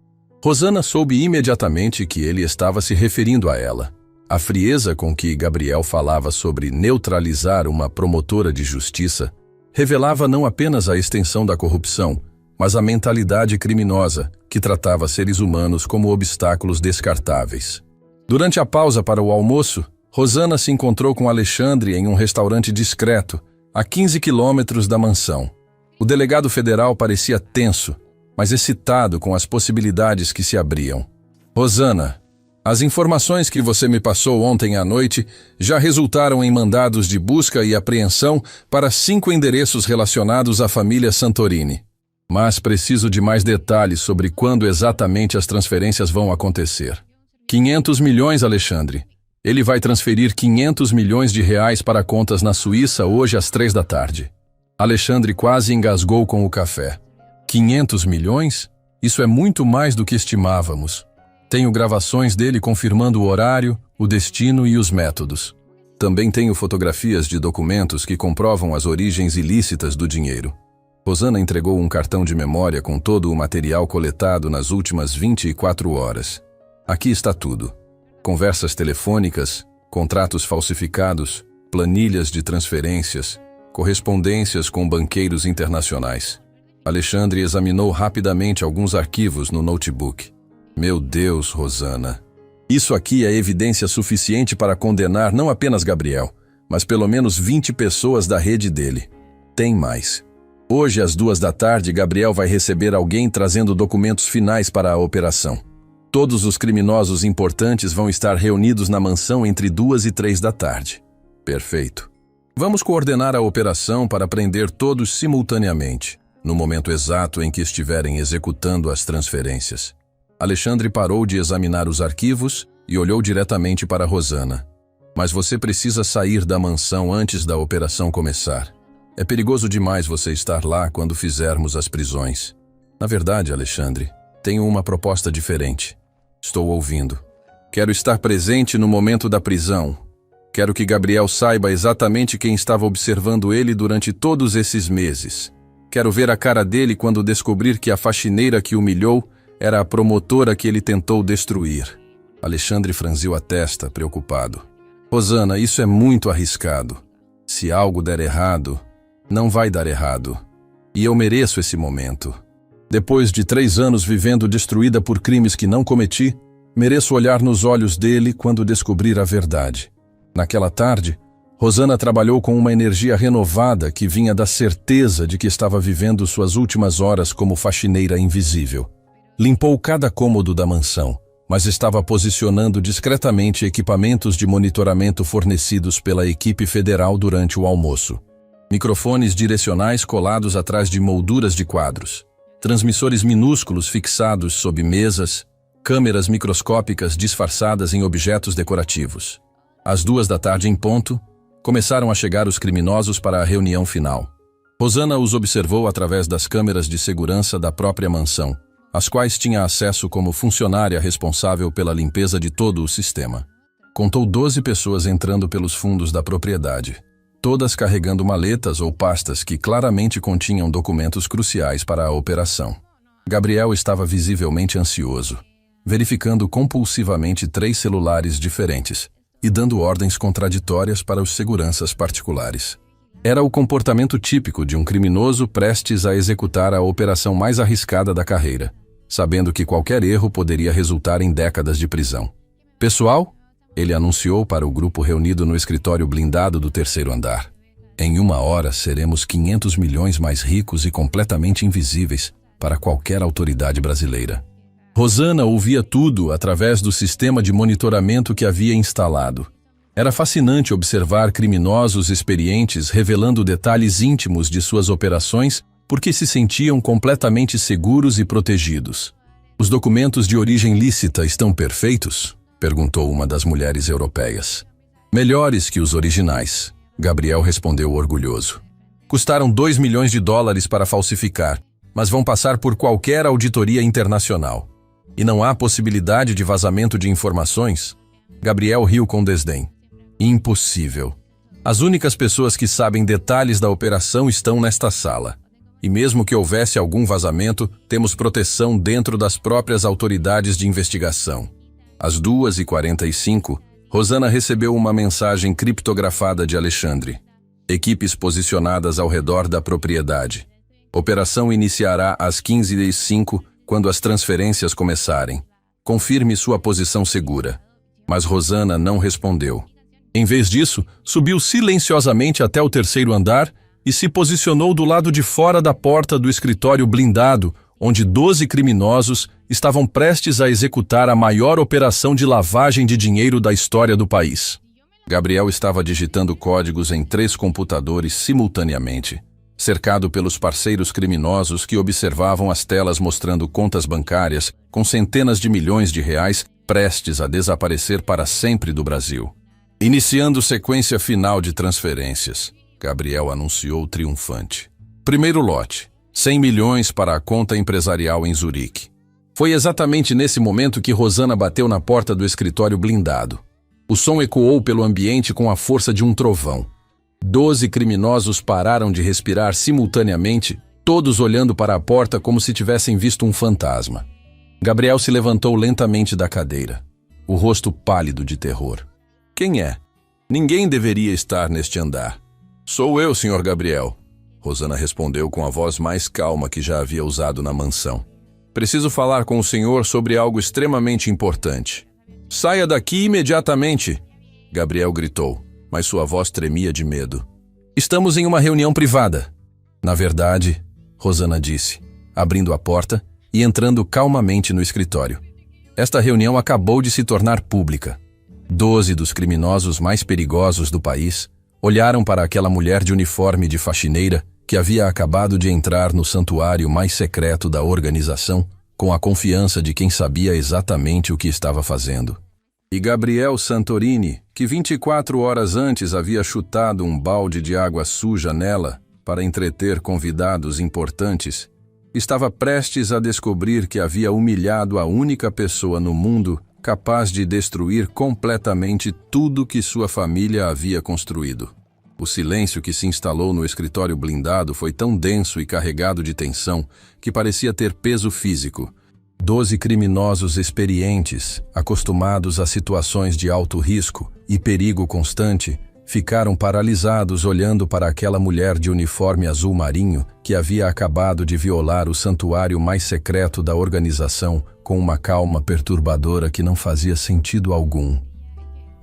Rosana soube imediatamente que ele estava se referindo a ela. A frieza com que Gabriel falava sobre neutralizar uma promotora de justiça revelava não apenas a extensão da corrupção, mas a mentalidade criminosa que tratava seres humanos como obstáculos descartáveis. Durante a pausa para o almoço, Rosana se encontrou com Alexandre em um restaurante discreto, a 15 quilômetros da mansão. O delegado federal parecia tenso, mas excitado com as possibilidades que se abriam. Rosana, as informações que você me passou ontem à noite já resultaram em mandados de busca e apreensão para 5 endereços relacionados à família Santorini. Mas preciso de mais detalhes sobre quando exatamente as transferências vão acontecer. 500 milhões, Alexandre. Ele vai transferir 500 milhões de reais para contas na Suíça hoje às 3 da tarde. Alexandre quase engasgou com o café. 500 milhões? Isso é muito mais do que estimávamos. Tenho gravações dele confirmando o horário, o destino e os métodos. Também tenho fotografias de documentos que comprovam as origens ilícitas do dinheiro. Rosana entregou um cartão de memória com todo o material coletado nas últimas 24 horas. Aqui está tudo. Conversas telefônicas, contratos falsificados, planilhas de transferências, correspondências com banqueiros internacionais. Alexandre examinou rapidamente alguns arquivos no notebook. Meu Deus, Rosana. Isso aqui é evidência suficiente para condenar não apenas Gabriel, mas pelo menos 20 pessoas da rede dele. Tem mais. Hoje, às 2 da tarde, Gabriel vai receber alguém trazendo documentos finais para a operação. Todos os criminosos importantes vão estar reunidos na mansão entre 2 e 3 da tarde. Perfeito. Vamos coordenar a operação para prender todos simultaneamente, no momento exato em que estiverem executando as transferências. Alexandre parou de examinar os arquivos e olhou diretamente para Rosana. Mas você precisa sair da mansão antes da operação começar. É perigoso demais você estar lá quando fizermos as prisões. Na verdade, Alexandre, tenho uma proposta diferente. Estou ouvindo. Quero estar presente no momento da prisão. Quero que Gabriel saiba exatamente quem estava observando ele durante todos esses meses. Quero ver a cara dele quando descobrir que a faxineira que humilhou era a promotora que ele tentou destruir. Alexandre franziu a testa, preocupado. Rosana, isso é muito arriscado. Se algo der errado, não vai dar errado. E eu mereço esse momento. Depois de 3 anos vivendo destruída por crimes que não cometi, mereço olhar nos olhos dele quando descobrir a verdade. Naquela tarde, Rosana trabalhou com uma energia renovada que vinha da certeza de que estava vivendo suas últimas horas como faxineira invisível. Limpou cada cômodo da mansão, mas estava posicionando discretamente equipamentos de monitoramento fornecidos pela equipe federal durante o almoço. Microfones direcionais colados atrás de molduras de quadros, transmissores minúsculos fixados sob mesas, câmeras microscópicas disfarçadas em objetos decorativos. Às 2 da tarde em ponto, começaram a chegar os criminosos para a reunião final. Rosana os observou através das câmeras de segurança da própria mansão, às quais tinha acesso como funcionária responsável pela limpeza de todo o sistema. Contou 12 pessoas entrando pelos fundos da propriedade, todas carregando maletas ou pastas que claramente continham documentos cruciais para a operação. Gabriel estava visivelmente ansioso. verificando compulsivamente 3 celulares diferentes e dando ordens contraditórias para os seguranças particulares. Era o comportamento típico de um criminoso prestes a executar a operação mais arriscada da carreira, sabendo que qualquer erro poderia resultar em décadas de prisão. Pessoal, ele anunciou para o grupo reunido no escritório blindado do 3º andar. Em 1 hora seremos 500 milhões mais ricos e completamente invisíveis para qualquer autoridade brasileira. Rosana ouvia tudo através do sistema de monitoramento que havia instalado. Era fascinante observar criminosos experientes revelando detalhes íntimos de suas operações porque se sentiam completamente seguros e protegidos. Os documentos de origem lícita estão perfeitos? Perguntou uma das mulheres europeias. Melhores que os originais, Gabriel respondeu orgulhoso. Custaram 2 milhões de dólares para falsificar, mas vão passar por qualquer auditoria internacional. E não há possibilidade de vazamento de informações? Gabriel riu com desdém. Impossível. As únicas pessoas que sabem detalhes da operação estão nesta sala. E mesmo que houvesse algum vazamento, temos proteção dentro das próprias autoridades de investigação. Às 2h45, Rosana recebeu uma mensagem criptografada de Alexandre. Equipes posicionadas ao redor da propriedade. Operação iniciará às 15h05, quando as transferências começarem. Confirme sua posição segura. Mas Rosana não respondeu. Em vez disso, subiu silenciosamente até o 3º andar e se posicionou do lado de fora da porta do escritório blindado, onde 12 criminosos estavam prestes a executar a maior operação de lavagem de dinheiro da história do país. Gabriel estava digitando códigos em 3 computadores simultaneamente, cercado pelos parceiros criminosos que observavam as telas mostrando contas bancárias com centenas de milhões de reais prestes a desaparecer para sempre do Brasil. Iniciando sequência final de transferências, Gabriel anunciou triunfante. Primeiro lote, 100 milhões para a conta empresarial em Zurique. Foi exatamente nesse momento que Rosana bateu na porta do escritório blindado. O som ecoou pelo ambiente com a força de um trovão. 12 criminosos pararam de respirar simultaneamente, todos olhando para a porta como se tivessem visto um fantasma. Gabriel se levantou lentamente da cadeira, o rosto pálido de terror. Quem é? Ninguém deveria estar neste andar. Sou eu, Sr. Gabriel. Rosana respondeu com a voz mais calma que já havia usado na mansão. Preciso falar com o senhor sobre algo extremamente importante. Saia daqui imediatamente! Gabriel gritou, mas sua voz tremia de medo. Estamos em uma reunião privada. Na verdade, Rosana disse, abrindo a porta e entrando calmamente no escritório. Esta reunião acabou de se tornar pública. 12 dos criminosos mais perigosos do país olharam para aquela mulher de uniforme de faxineira que havia acabado de entrar no santuário mais secreto da organização com a confiança de quem sabia exatamente o que estava fazendo. E Gabriel Santorini, que 24 horas antes havia chutado um balde de água suja nela para entreter convidados importantes, estava prestes a descobrir que havia humilhado a única pessoa no mundo capaz de destruir completamente tudo que sua família havia construído. O silêncio que se instalou no escritório blindado foi tão denso e carregado de tensão que parecia ter peso físico. 12 criminosos experientes, acostumados a situações de alto risco e perigo constante, ficaram paralisados olhando para aquela mulher de uniforme azul marinho que havia acabado de violar o santuário mais secreto da organização com uma calma perturbadora que não fazia sentido algum.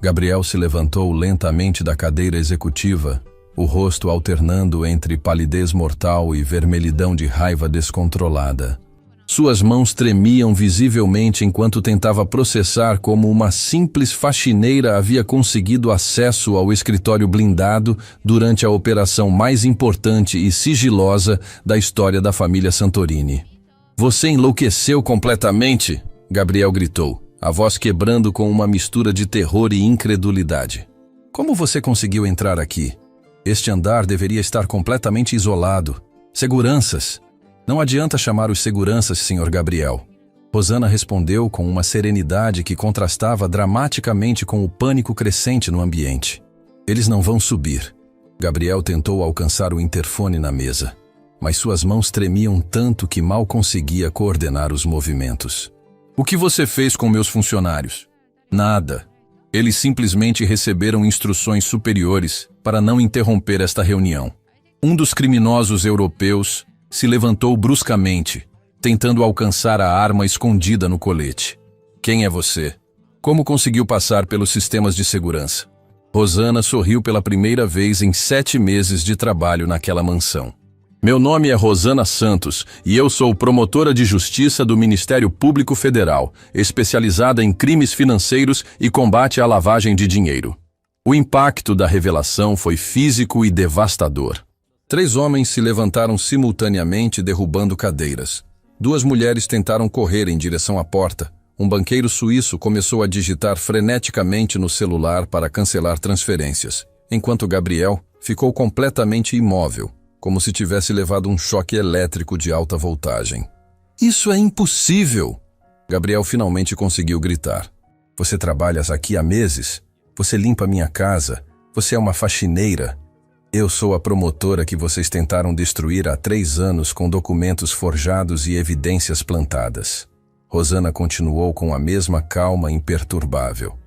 Gabriel se levantou lentamente da cadeira executiva, o rosto alternando entre palidez mortal e vermelhidão de raiva descontrolada. Suas mãos tremiam visivelmente enquanto tentava processar como uma simples faxineira havia conseguido acesso ao escritório blindado durante a operação mais importante e sigilosa da história da família Santorini. Você enlouqueceu completamente? Gabriel gritou, a voz quebrando com uma mistura de terror e incredulidade. Como você conseguiu entrar aqui? Este andar deveria estar completamente isolado. Seguranças. Não adianta chamar os seguranças, Sr. Gabriel. Rosana respondeu com uma serenidade que contrastava dramaticamente com o pânico crescente no ambiente. Eles não vão subir. Gabriel tentou alcançar o interfone na mesa, mas suas mãos tremiam tanto que mal conseguia coordenar os movimentos. O que você fez com meus funcionários? Nada. Eles simplesmente receberam instruções superiores para não interromper esta reunião. Um dos criminosos europeus se levantou bruscamente, tentando alcançar a arma escondida no colete. Quem é você? Como conseguiu passar pelos sistemas de segurança? Rosana sorriu pela primeira vez em 7 meses de trabalho naquela mansão. Meu nome é Rosana Santos e eu sou promotora de justiça do Ministério Público Federal, especializada em crimes financeiros e combate à lavagem de dinheiro. O impacto da revelação foi físico e devastador. 3 homens se levantaram simultaneamente, derrubando cadeiras. 2 mulheres tentaram correr em direção à porta. Um banqueiro suíço começou a digitar freneticamente no celular para cancelar transferências, enquanto Gabriel ficou completamente imóvel, como se tivesse levado um choque elétrico de alta voltagem. Isso é impossível! Gabriel finalmente conseguiu gritar. Você trabalha aqui há meses? Você limpa minha casa? Você é uma faxineira? Eu sou a promotora que vocês tentaram destruir há 3 anos com documentos forjados e evidências plantadas. Rosana continuou com a mesma calma imperturbável.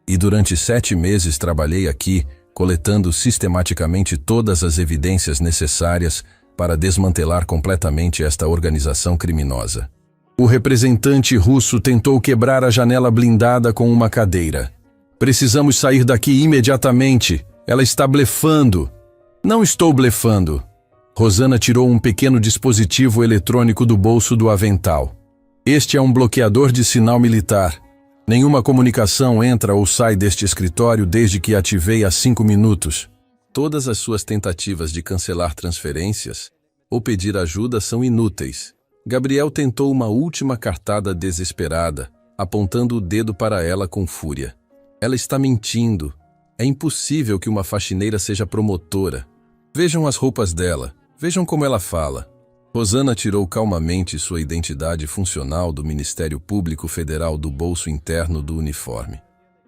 E durante 7 meses trabalhei aqui, coletando sistematicamente todas as evidências necessárias para desmantelar completamente esta organização criminosa. O representante russo tentou quebrar a janela blindada com uma cadeira. Precisamos sair daqui imediatamente. Ela está blefando. Não estou blefando. Rosana tirou um pequeno dispositivo eletrônico do bolso do avental. Este é um bloqueador de sinal militar. Nenhuma comunicação entra ou sai deste escritório desde que ativei há 5 minutos. Todas as suas tentativas de cancelar transferências ou pedir ajuda são inúteis. Gabriel tentou uma última cartada desesperada, apontando o dedo para ela com fúria. Ela está mentindo. É impossível que uma faxineira seja promotora. Vejam as roupas dela. Vejam como ela fala. Rosana tirou calmamente sua identidade funcional do Ministério Público Federal do bolso interno do uniforme.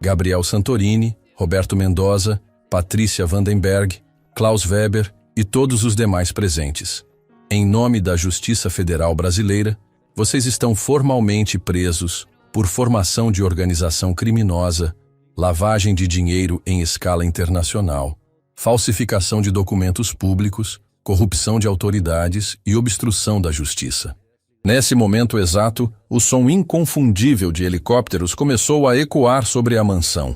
Gabriel Santorini, Roberto Mendoza, Patrícia Vandenberg, Klaus Weber e todos os demais presentes. Em nome da Justiça Federal Brasileira, vocês estão formalmente presos por formação de organização criminosa, lavagem de dinheiro em escala internacional, falsificação de documentos públicos, corrupção de autoridades e obstrução da justiça. Nesse momento exato, o som inconfundível de helicópteros começou a ecoar sobre a mansão.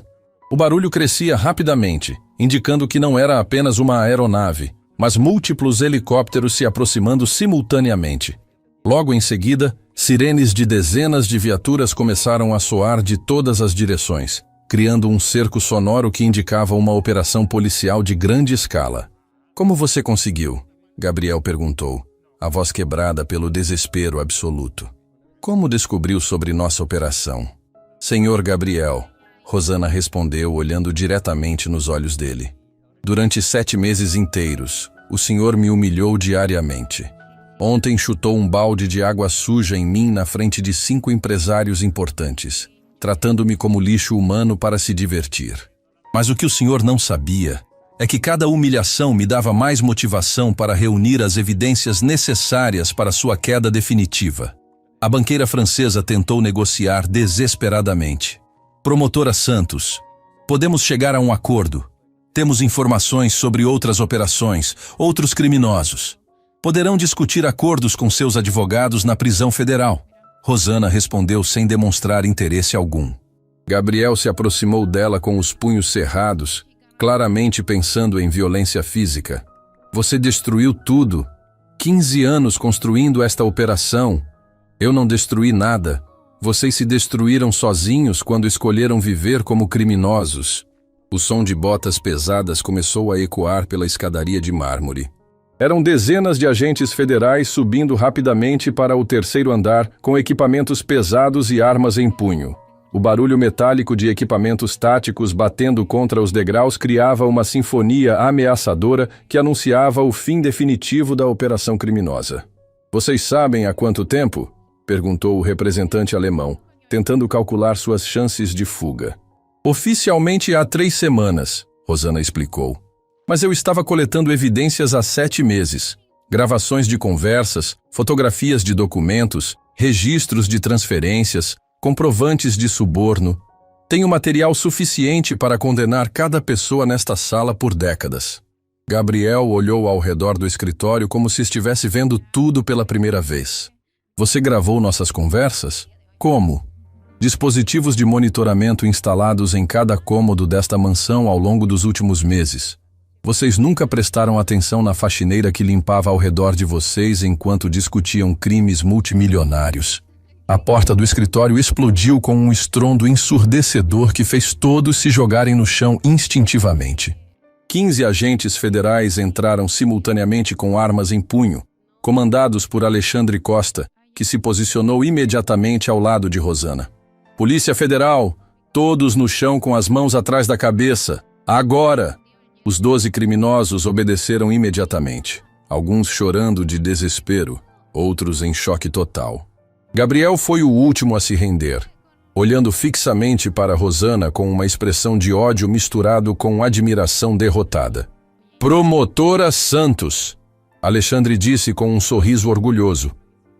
O barulho crescia rapidamente, indicando que não era apenas uma aeronave, mas múltiplos helicópteros se aproximando simultaneamente. Logo em seguida, sirenes de dezenas de viaturas começaram a soar de todas as direções, criando um cerco sonoro que indicava uma operação policial de grande escala. Como você conseguiu? Gabriel perguntou, a voz quebrada pelo desespero absoluto. Como descobriu sobre nossa operação? Senhor Gabriel, Rosana respondeu olhando diretamente nos olhos dele. Durante 7 meses inteiros, o senhor me humilhou diariamente. Ontem chutou um balde de água suja em mim na frente de 5 empresários importantes, tratando-me como lixo humano para se divertir. Mas o que o senhor não sabia é que cada humilhação me dava mais motivação para reunir as evidências necessárias para sua queda definitiva. A banqueira francesa tentou negociar desesperadamente. Promotora Santos, podemos chegar a um acordo. Temos informações sobre outras operações, outros criminosos. Poderão discutir acordos com seus advogados na prisão federal. Rosana respondeu sem demonstrar interesse algum. Gabriel se aproximou dela com os punhos cerrados, claramente pensando em violência física. Você destruiu tudo. 15 anos construindo esta operação. Eu não destruí nada. Vocês se destruíram sozinhos quando escolheram viver como criminosos. O som de botas pesadas começou a ecoar pela escadaria de mármore. Eram dezenas de agentes federais subindo rapidamente para o 3º andar com equipamentos pesados e armas em punho. O barulho metálico de equipamentos táticos batendo contra os degraus criava uma sinfonia ameaçadora que anunciava o fim definitivo da operação criminosa. Vocês sabem há quanto tempo? Perguntou o representante alemão, tentando calcular suas chances de fuga. Oficialmente há 3 semanas, Rosana explicou. Mas eu estava coletando evidências há 7 meses. Gravações de conversas, fotografias de documentos, registros de transferências, comprovantes de suborno. Tenho material suficiente para condenar cada pessoa nesta sala por décadas. Gabriel olhou ao redor do escritório como se estivesse vendo tudo pela primeira vez. Você gravou nossas conversas? Como? Dispositivos de monitoramento instalados em cada cômodo desta mansão ao longo dos últimos meses. Vocês nunca prestaram atenção na faxineira que limpava ao redor de vocês enquanto discutiam crimes multimilionários. A porta do escritório explodiu com um estrondo ensurdecedor que fez todos se jogarem no chão instintivamente. 15 agentes federais entraram simultaneamente com armas em punho, comandados por Alexandre Costa, que se posicionou imediatamente ao lado de Rosana. Polícia Federal, todos no chão com as mãos atrás da cabeça. Agora! Os 12 criminosos obedeceram imediatamente, alguns chorando de desespero, outros em choque total. Gabriel foi o último a se render, olhando fixamente para Rosana com uma expressão de ódio misturado com admiração derrotada. Promotora Santos, Alexandre disse com um sorriso orgulhoso.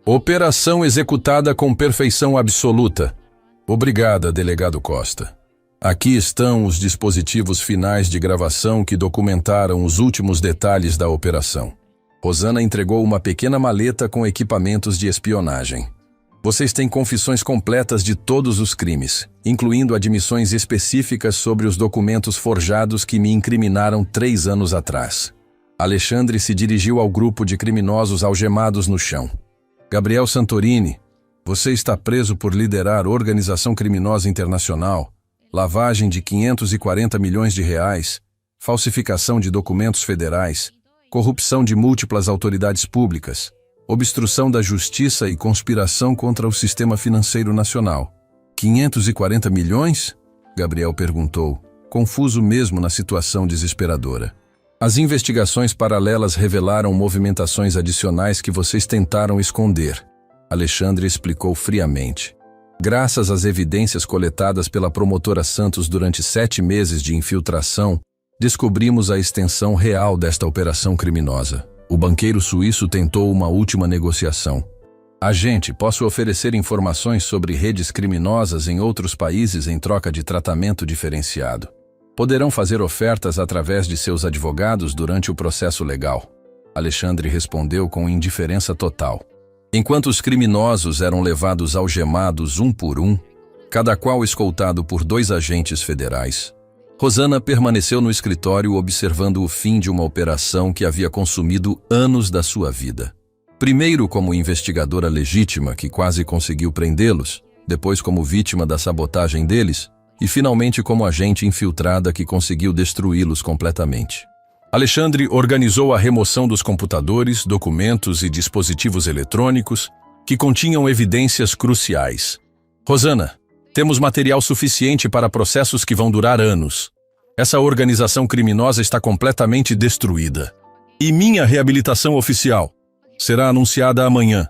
Operação executada com perfeição absoluta. Obrigada, delegado Costa. Aqui estão os dispositivos finais de gravação que documentaram os últimos detalhes da operação. Rosana entregou uma pequena maleta com equipamentos de espionagem. Vocês têm confissões completas de todos os crimes, incluindo admissões específicas sobre os documentos forjados que me incriminaram 3 anos atrás. Alexandre se dirigiu ao grupo de criminosos algemados no chão. Gabriel Santorini, você está preso por liderar organização criminosa internacional, lavagem de 540 milhões de reais, falsificação de documentos federais, corrupção de múltiplas autoridades públicas, obstrução da justiça e conspiração contra o sistema financeiro nacional. 540 milhões? Gabriel perguntou, confuso mesmo na situação desesperadora. As investigações paralelas revelaram movimentações adicionais que vocês tentaram esconder. Alexandre explicou friamente. Graças às evidências coletadas pela promotora Santos durante 7 meses de infiltração, descobrimos a extensão real desta operação criminosa. O banqueiro suíço tentou uma última negociação. Agente, posso oferecer informações sobre redes criminosas em outros países em troca de tratamento diferenciado. Poderão fazer ofertas através de seus advogados durante o processo legal. Alexandre respondeu com indiferença total. Enquanto os criminosos eram levados algemados um por um, cada qual escoltado por 2 agentes federais, Rosana permaneceu no escritório observando o fim de uma operação que havia consumido anos da sua vida. Primeiro como investigadora legítima que quase conseguiu prendê-los, depois como vítima da sabotagem deles e finalmente como agente infiltrada que conseguiu destruí-los completamente. Alexandre organizou a remoção dos computadores, documentos e dispositivos eletrônicos que continham evidências cruciais. Rosana, temos material suficiente para processos que vão durar anos. Essa organização criminosa está completamente destruída. E minha reabilitação oficial será anunciada amanhã.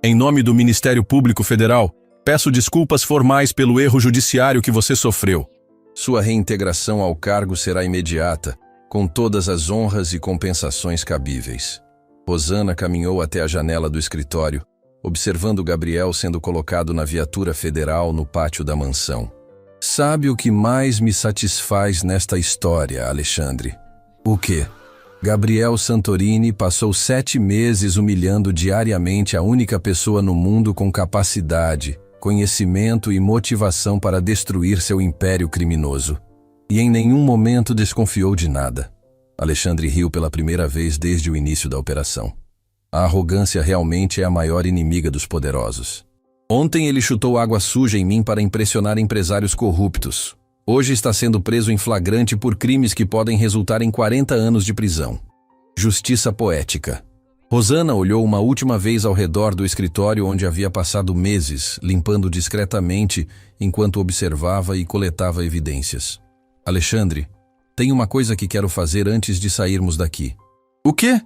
Em nome do Ministério Público Federal, peço desculpas formais pelo erro judiciário que você sofreu. Sua reintegração ao cargo será imediata, com todas as honras e compensações cabíveis. Rosana caminhou até a janela do escritório, observando Gabriel sendo colocado na viatura federal no pátio da mansão. Sabe o que mais me satisfaz nesta história, Alexandre? O quê? Gabriel Santorini passou 7 meses humilhando diariamente a única pessoa no mundo com capacidade, conhecimento e motivação para destruir seu império criminoso. E em nenhum momento desconfiou de nada. Alexandre riu pela primeira vez desde o início da operação. A arrogância realmente é a maior inimiga dos poderosos. Ontem ele chutou água suja em mim para impressionar empresários corruptos. Hoje está sendo preso em flagrante por crimes que podem resultar em 40 anos de prisão. Justiça poética. Rosana olhou uma última vez ao redor do escritório onde havia passado meses, limpando discretamente enquanto observava e coletava evidências. Alexandre, tem uma coisa que quero fazer antes de sairmos daqui. O quê?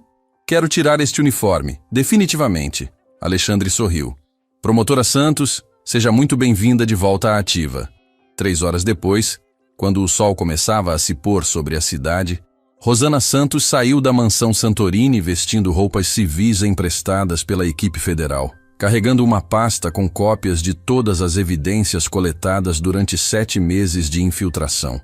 Quero tirar este uniforme, definitivamente. Alexandre sorriu. Promotora Santos, seja muito bem-vinda de volta à ativa. 3 horas depois, quando o sol começava a se pôr sobre a cidade, Rosana Santos saiu da mansão Santorini vestindo roupas civis emprestadas pela equipe federal. carregando uma pasta com cópias de todas as evidências coletadas durante 7 meses de infiltração.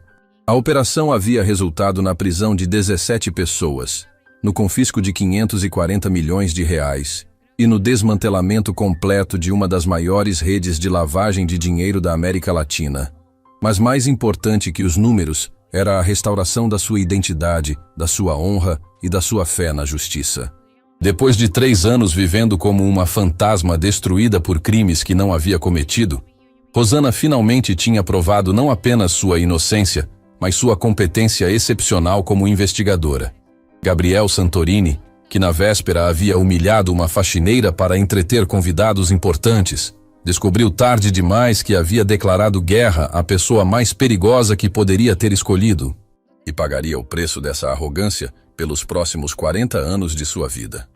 A operação havia resultado na prisão de 17 pessoas, no confisco de 540 milhões de reais e no desmantelamento completo de uma das maiores redes de lavagem de dinheiro da América Latina. Mas mais importante que os números era a restauração da sua identidade, da sua honra e da sua fé na justiça. Depois de 3 anos vivendo como uma fantasma destruída por crimes que não havia cometido, Rosana finalmente tinha provado não apenas sua inocência, mas sua competência excepcional como investigadora. Gabriel Santorini, que na véspera havia humilhado uma faxineira para entreter convidados importantes, descobriu tarde demais que havia declarado guerra à pessoa mais perigosa que poderia ter escolhido, e pagaria o preço dessa arrogância pelos próximos 40 anos de sua vida.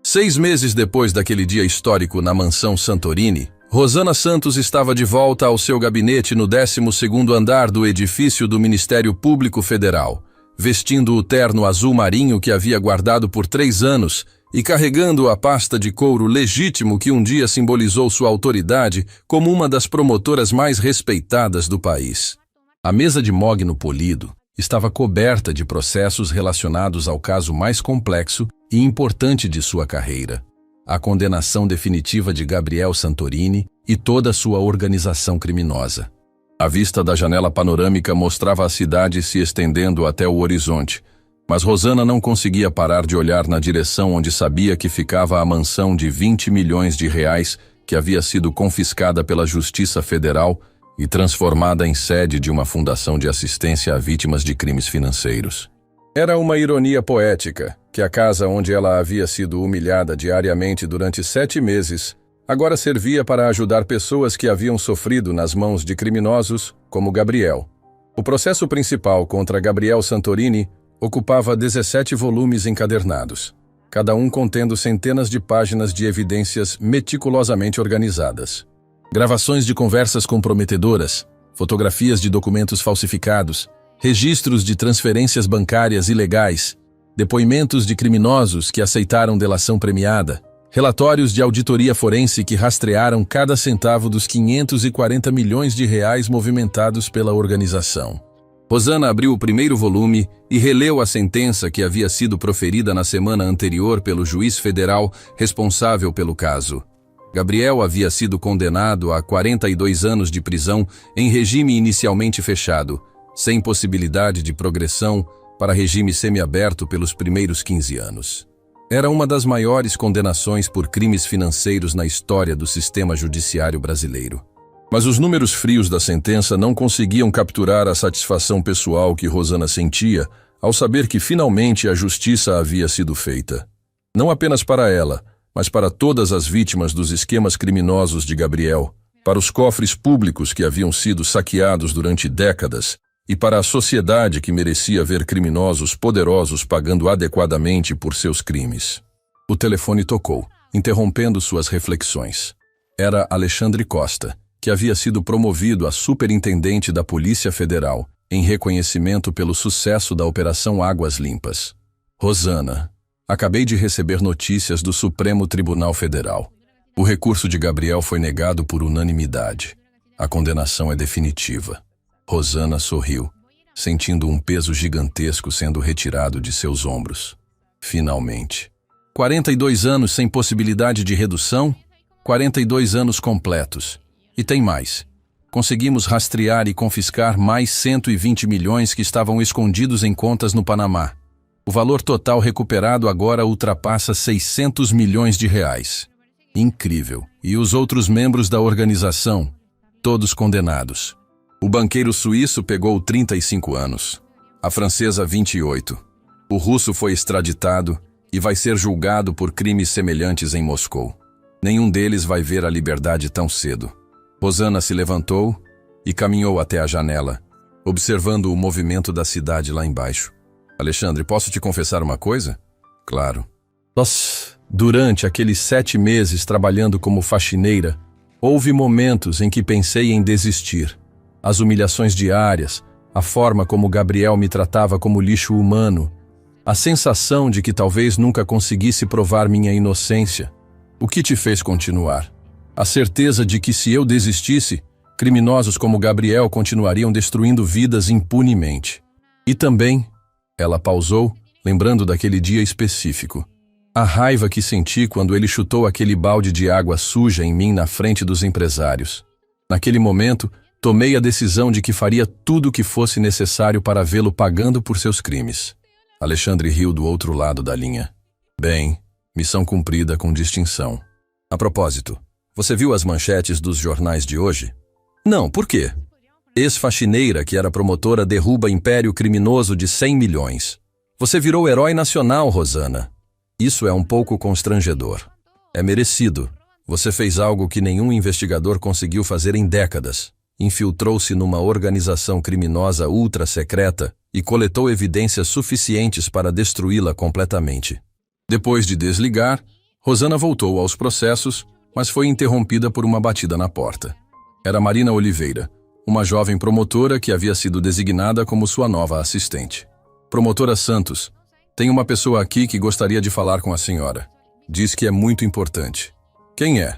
6 meses depois daquele dia histórico na mansão Santorini, Rosana Santos estava de volta ao seu gabinete no 12º andar do edifício do Ministério Público Federal, vestindo o terno azul marinho que havia guardado por 3 anos e carregando a pasta de couro legítimo que um dia simbolizou sua autoridade como uma das promotoras mais respeitadas do país. A mesa de mogno polido estava coberta de processos relacionados ao caso mais complexo e importante de sua carreira, a condenação definitiva de Gabriel Santorini e toda a sua organização criminosa. A vista da janela panorâmica mostrava a cidade se estendendo até o horizonte, mas Rosana não conseguia parar de olhar na direção onde sabia que ficava a mansão de 20 milhões de reais que havia sido confiscada pela Justiça Federal e transformada em sede de uma fundação de assistência a vítimas de crimes financeiros. Era uma ironia poética que a casa onde ela havia sido humilhada diariamente durante 7 meses agora servia para ajudar pessoas que haviam sofrido nas mãos de criminosos como Gabriel. O processo principal contra Gabriel Santorini ocupava 17 volumes encadernados, cada um contendo centenas de páginas de evidências meticulosamente organizadas. Gravações de conversas comprometedoras, fotografias de documentos falsificados, registros de transferências bancárias ilegais, depoimentos de criminosos que aceitaram delação premiada, relatórios de auditoria forense que rastrearam cada centavo dos 540 milhões de reais movimentados pela organização. Rosana abriu o primeiro volume e releu a sentença que havia sido proferida na semana anterior pelo juiz federal responsável pelo caso. Gabriel havia sido condenado a 42 anos de prisão em regime inicialmente fechado, sem possibilidade de progressão para regime semiaberto pelos primeiros 15 anos. Era uma das maiores condenações por crimes financeiros na história do sistema judiciário brasileiro. Mas os números frios da sentença não conseguiam capturar a satisfação pessoal que Rosana sentia ao saber que finalmente a justiça havia sido feita. Não apenas para ela, mas para todas as vítimas dos esquemas criminosos de Gabriel, para os cofres públicos que haviam sido saqueados durante décadas e para a sociedade que merecia ver criminosos poderosos pagando adequadamente por seus crimes. O telefone tocou, interrompendo suas reflexões. Era Alexandre Costa, que havia sido promovido a superintendente da Polícia Federal, em reconhecimento pelo sucesso da Operação Águas Limpas. Rosana, acabei de receber notícias do Supremo Tribunal Federal. O recurso de Gabriel foi negado por unanimidade. A condenação é definitiva. Rosana sorriu, sentindo um peso gigantesco sendo retirado de seus ombros. Finalmente. 42 anos sem possibilidade de redução? 42 anos completos. E tem mais. Conseguimos rastrear e confiscar mais 120 milhões que estavam escondidos em contas no Panamá. O valor total recuperado agora ultrapassa 600 milhões de reais. Incrível. E os outros membros da organização? Todos condenados. O banqueiro suíço pegou 35 anos. A francesa 28. O russo foi extraditado e vai ser julgado por crimes semelhantes em Moscou. Nenhum deles vai ver a liberdade tão cedo. Rosana se levantou e caminhou até a janela, observando o movimento da cidade lá embaixo. Alexandre, posso te confessar uma coisa? Claro. Durante aqueles 7 meses trabalhando como faxineira, houve momentos em que pensei em desistir. As humilhações diárias, a forma como Gabriel me tratava como lixo humano, a sensação de que talvez nunca conseguisse provar minha inocência. O que te fez continuar? A certeza de que se eu desistisse, criminosos como Gabriel continuariam destruindo vidas impunemente. E também, ela pausou, lembrando daquele dia específico. A raiva que senti quando ele chutou aquele balde de água suja em mim na frente dos empresários. Naquele momento, tomei a decisão de que faria tudo o que fosse necessário para vê-lo pagando por seus crimes. Alexandre riu do outro lado da linha. Bem, missão cumprida com distinção. A propósito, você viu as manchetes dos jornais de hoje? Não, por quê? Ex-faxineira que era promotora derruba império criminoso de 100 milhões. Você virou herói nacional, Rosana. Isso é um pouco constrangedor. É merecido. Você fez algo que nenhum investigador conseguiu fazer em décadas. Infiltrou-se numa organização criminosa ultra-secreta e coletou evidências suficientes para destruí-la completamente. Depois de desligar, Rosana voltou aos processos, mas foi interrompida por uma batida na porta. Era Marina Oliveira, uma jovem promotora que havia sido designada como sua nova assistente. Promotora Santos, tem uma pessoa aqui que gostaria de falar com a senhora. Diz que é muito importante. Quem é?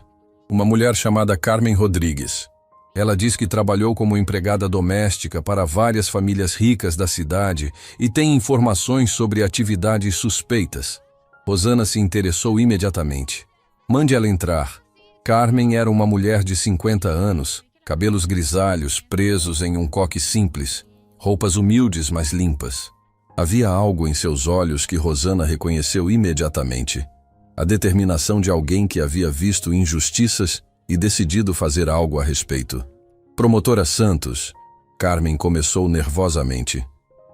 Uma mulher chamada Carmen Rodrigues. Ela diz que trabalhou como empregada doméstica para várias famílias ricas da cidade e tem informações sobre atividades suspeitas. Rosana se interessou imediatamente. Mande ela entrar. Carmen era uma mulher de 50 anos, cabelos grisalhos presos em um coque simples, roupas humildes mas limpas. Havia algo em seus olhos que Rosana reconheceu imediatamente. A determinação de alguém que havia visto injustiças e decidido fazer algo a respeito. Promotora Santos, Carmen começou nervosamente.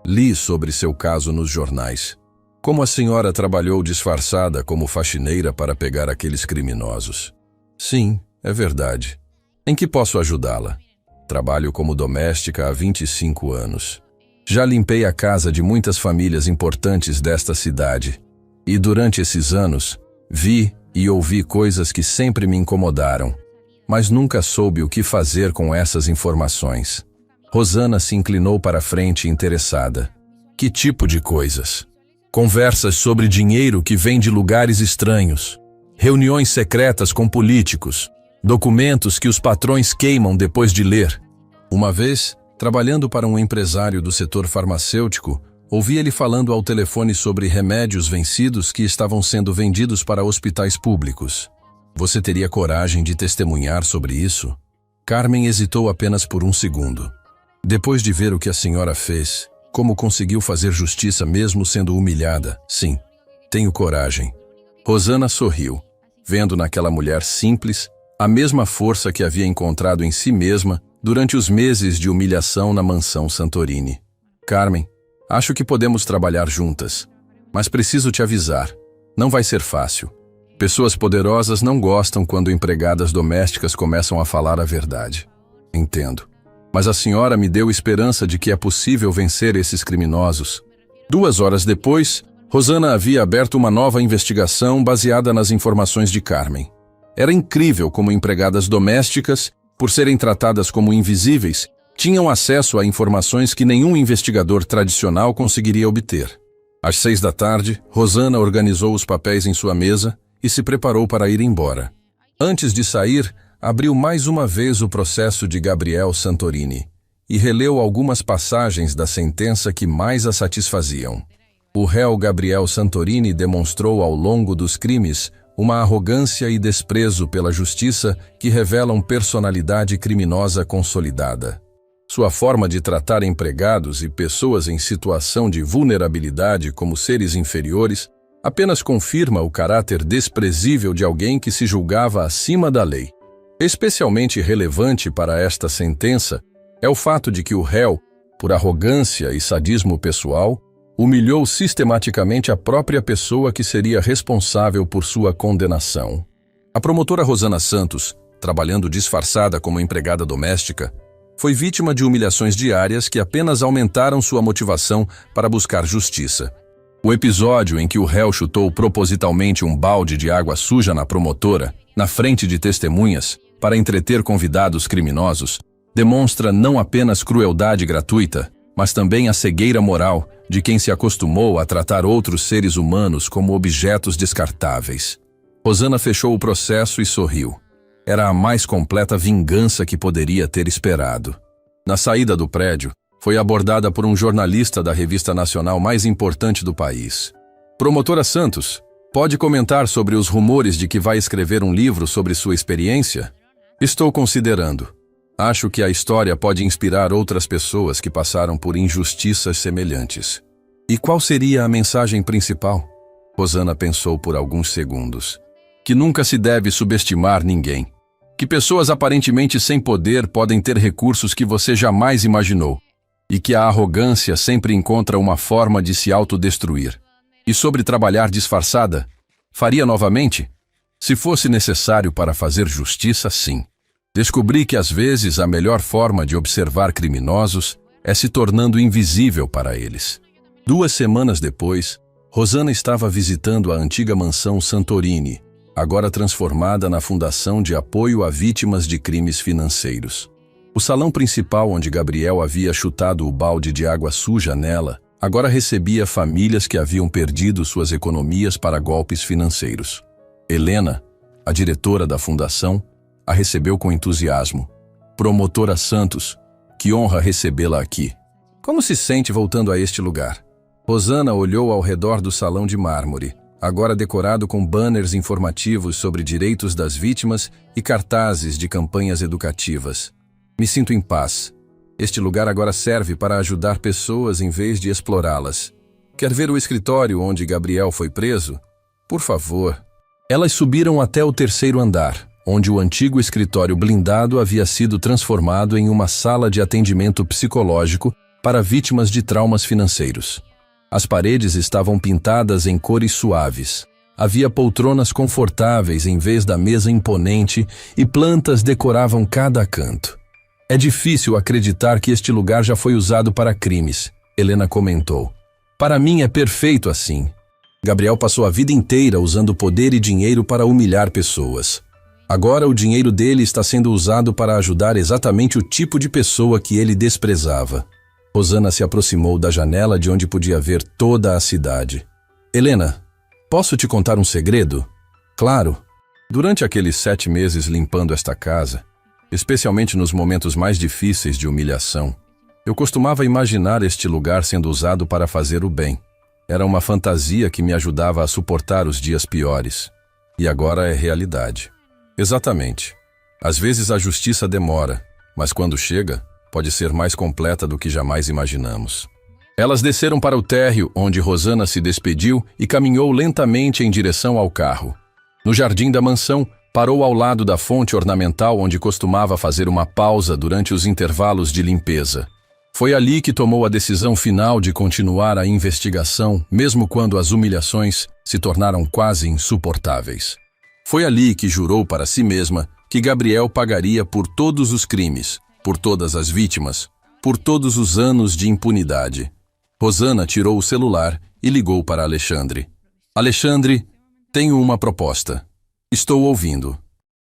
Li sobre seu caso nos jornais. Como a senhora trabalhou disfarçada como faxineira para pegar aqueles criminosos? Sim, é verdade. Em que posso ajudá-la? Trabalho como doméstica há 25 anos. Já limpei a casa de muitas famílias importantes desta cidade. E durante esses anos, vi e ouvi coisas que sempre me incomodaram, mas nunca soube o que fazer com essas informações. Rosana se inclinou para a frente interessada. Que tipo de coisas? Conversas sobre dinheiro que vem de lugares estranhos, reuniões secretas com políticos, documentos que os patrões queimam depois de ler. Uma vez, trabalhando para um empresário do setor farmacêutico, ouvi ele falando ao telefone sobre remédios vencidos que estavam sendo vendidos para hospitais públicos. Você teria coragem de testemunhar sobre isso? Carmen hesitou apenas por um segundo. Depois de ver o que a senhora fez, como conseguiu fazer justiça mesmo sendo humilhada, sim, tenho coragem. Rosana sorriu, vendo naquela mulher simples a mesma força que havia encontrado em si mesma durante os meses de humilhação na mansão Santorini. Carmen, acho que podemos trabalhar juntas, mas preciso te avisar, não vai ser fácil. Pessoas poderosas não gostam quando empregadas domésticas começam a falar a verdade. Entendo. Mas a senhora me deu esperança de que é possível vencer esses criminosos. 2 horas depois, Rosana havia aberto uma nova investigação baseada nas informações de Carmen. Era incrível como empregadas domésticas, por serem tratadas como invisíveis, tinham acesso a informações que nenhum investigador tradicional conseguiria obter. Às 6 da tarde, Rosana organizou os papéis em sua mesa e se preparou para ir embora. Antes de sair, abriu mais uma vez o processo de Gabriel Santorini e releu algumas passagens da sentença que mais a satisfaziam. O réu Gabriel Santorini demonstrou ao longo dos crimes uma arrogância e desprezo pela justiça que revelam personalidade criminosa consolidada. Sua forma de tratar empregados e pessoas em situação de vulnerabilidade como seres inferiores apenas confirma o caráter desprezível de alguém que se julgava acima da lei. Especialmente relevante para esta sentença é o fato de que o réu, por arrogância e sadismo pessoal, humilhou sistematicamente a própria pessoa que seria responsável por sua condenação. A promotora Rosana Santos, trabalhando disfarçada como empregada doméstica, foi vítima de humilhações diárias que apenas aumentaram sua motivação para buscar justiça. O episódio em que o réu chutou propositalmente um balde de água suja na promotora, na frente de testemunhas, para entreter convidados criminosos, demonstra não apenas crueldade gratuita, mas também a cegueira moral de quem se acostumou a tratar outros seres humanos como objetos descartáveis. Rosana fechou o processo e sorriu. Era a mais completa vingança que poderia ter esperado. Na saída do prédio, foi abordada por um jornalista da revista nacional mais importante do país. Promotora Santos, pode comentar sobre os rumores de que vai escrever um livro sobre sua experiência? Estou considerando. Acho que a história pode inspirar outras pessoas que passaram por injustiças semelhantes. E qual seria a mensagem principal? Rosana pensou por alguns segundos. Que nunca se deve subestimar ninguém. Que pessoas aparentemente sem poder podem ter recursos que você jamais imaginou. E que a arrogância sempre encontra uma forma de se autodestruir. E sobre trabalhar disfarçada? Faria novamente? Se fosse necessário para fazer justiça, sim. Descobri que às vezes a melhor forma de observar criminosos é se tornando invisível para eles. 2 semanas depois, Rosana estava visitando a antiga mansão Santorini, agora transformada na Fundação de Apoio a Vítimas de Crimes Financeiros. O salão principal onde Gabriel havia chutado o balde de água suja nela, agora recebia famílias que haviam perdido suas economias para golpes financeiros. Helena, a diretora da fundação, a recebeu com entusiasmo. Promotora Santos, que honra recebê-la aqui. Como se sente voltando a este lugar? Rosana olhou ao redor do salão de mármore, agora decorado com banners informativos sobre direitos das vítimas e cartazes de campanhas educativas. Me sinto em paz. Este lugar agora serve para ajudar pessoas em vez de explorá-las. Quer ver o escritório onde Gabriel foi preso? Por favor. Elas subiram até o 3º andar, onde o antigo escritório blindado havia sido transformado em uma sala de atendimento psicológico para vítimas de traumas financeiros. As paredes estavam pintadas em cores suaves. Havia poltronas confortáveis em vez da mesa imponente e plantas decoravam cada canto. É difícil acreditar que este lugar já foi usado para crimes, Helena comentou. Para mim é perfeito assim. Gabriel passou a vida inteira usando poder e dinheiro para humilhar pessoas. Agora o dinheiro dele está sendo usado para ajudar exatamente o tipo de pessoa que ele desprezava. Rosana se aproximou da janela de onde podia ver toda a cidade. Helena, posso te contar um segredo? Claro. Durante aqueles 7 meses limpando esta casa, especialmente nos momentos mais difíceis de humilhação, eu costumava imaginar este lugar sendo usado para fazer o bem. Era uma fantasia que me ajudava a suportar os dias piores. E agora é realidade. Exatamente. Às vezes a justiça demora, mas quando chega, pode ser mais completa do que jamais imaginamos. Elas desceram para o térreo, onde Rosana se despediu e caminhou lentamente em direção ao carro. No jardim da mansão, parou ao lado da fonte ornamental onde costumava fazer uma pausa durante os intervalos de limpeza. Foi ali que tomou a decisão final de continuar a investigação, mesmo quando as humilhações se tornaram quase insuportáveis. Foi ali que jurou para si mesma que Gabriel pagaria por todos os crimes, por todas as vítimas, por todos os anos de impunidade. Rosana tirou o celular e ligou para Alexandre. Alexandre, tenho uma proposta. Estou ouvindo.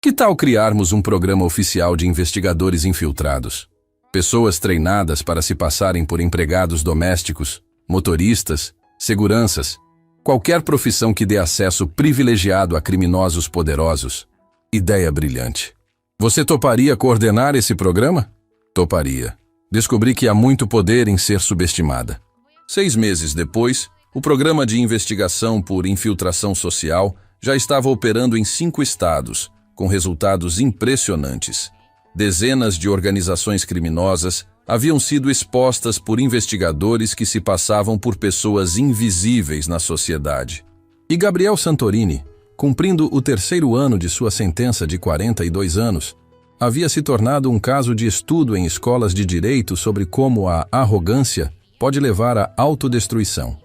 Que tal criarmos um programa oficial de investigadores infiltrados? Pessoas treinadas para se passarem por empregados domésticos, motoristas, seguranças, qualquer profissão que dê acesso privilegiado a criminosos poderosos. Ideia brilhante. Você toparia coordenar esse programa? Toparia. Descobri que há muito poder em ser subestimada. 6 meses depois, o programa de investigação por infiltração social já estava operando em 5 estados, com resultados impressionantes. Dezenas de organizações criminosas haviam sido expostas por investigadores que se passavam por pessoas invisíveis na sociedade. E Gabriel Santorini, cumprindo o 3º ano de sua sentença de 42 anos, havia se tornado um caso de estudo em escolas de direito sobre como a arrogância pode levar à autodestruição.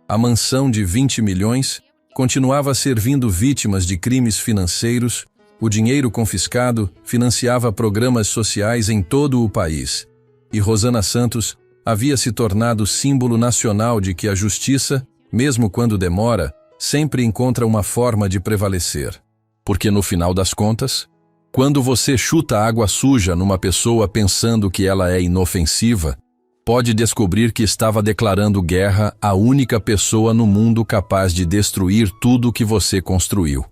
A mansão de 20 milhões continuava servindo vítimas de crimes financeiros. O dinheiro confiscado financiava programas sociais em todo o país. E Rosana Santos havia se tornado símbolo nacional de que a justiça, mesmo quando demora, sempre encontra uma forma de prevalecer. Porque no final das contas, quando você chuta água suja numa pessoa pensando que ela é inofensiva, pode descobrir que estava declarando guerra à única pessoa no mundo capaz de destruir tudo que você construiu.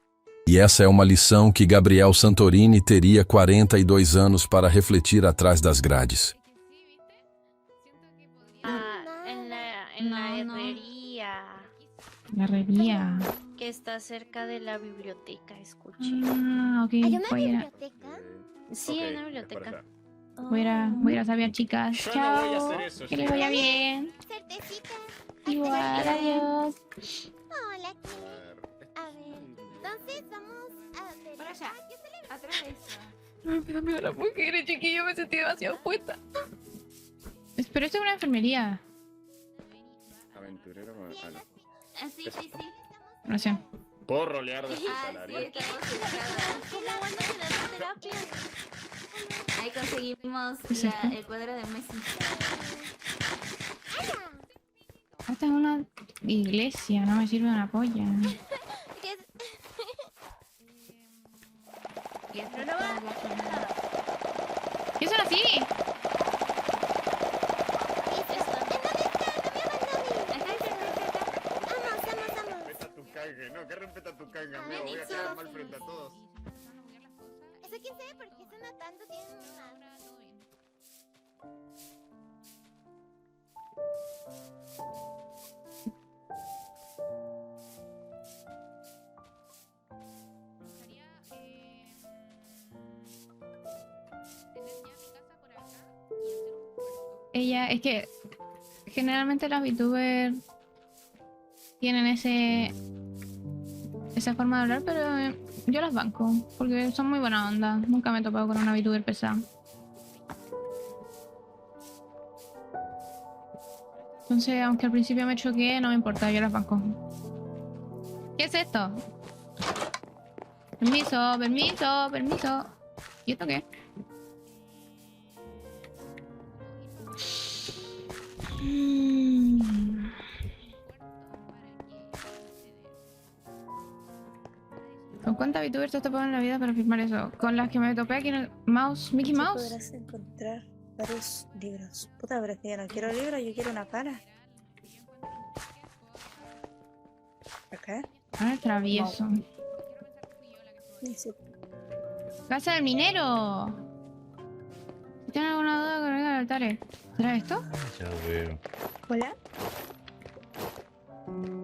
E essa é uma lição que Gabriel Santorini teria 42 anos para refletir atrás das grades. En la herrería. La herrería. Que está cerca de la biblioteca, escuché. Ah, ok. ¿Hay una Voy a ir a, biblioteca? Sí, Ok, en la es biblioteca. para allá. voy a ir a saber, chicas. Yo no Chao. voy a hacer eso, Que les chicas. vaya bien. Certecita. Igual, adiós. Hola, A Kitty. ver, esto A es ver, un- entonces vamos a ver. Por allá. ¿Qué celebra? Atrás de eso. Me da miedo la mujer, chiquillo. Me sentí demasiado puesta. Pero esto es una enfermería. Aventurero. Ah, no. Sí, sí, sí. Gracias. ¿Puedo rolear de su Ah, salario? sí, estamos ubicadas. ¿Cómo van a tener terapia? Ahí conseguimos ¿Qué es esto? el cuadro de Messi. Esta es una iglesia. No me sirve una polla. ¿Qué es? Y es No, no va. ¿Qué son así? Respeta tu canje, no, que respeta tu canje, amigo. Voy a quedar mal frente a todos. Eso quién sabe por qué suena tanto. Tienen una. Ella, es que generalmente las VTubers tienen esa forma de hablar, pero yo las banco, porque son muy buena onda. Nunca me he topado con una VTuber pesada. Entonces, aunque al principio me choqué, no me importa, yo las banco. ¿Qué es esto? Permiso, permiso, permiso. ¿Y esto qué? ¿Con cuántas VTubers te has topado en la vida para firmar eso? Con las que me topé aquí en el mouse, Mickey Aquí Mouse. podrás encontrar varios libros. Puta, pero es que yo no quiero libros, yo quiero una cara. Acá Ah, el travieso. dice, Casa del minero. Si tienen alguna duda, con el altares. ¿Será esto? Ya veo. hola.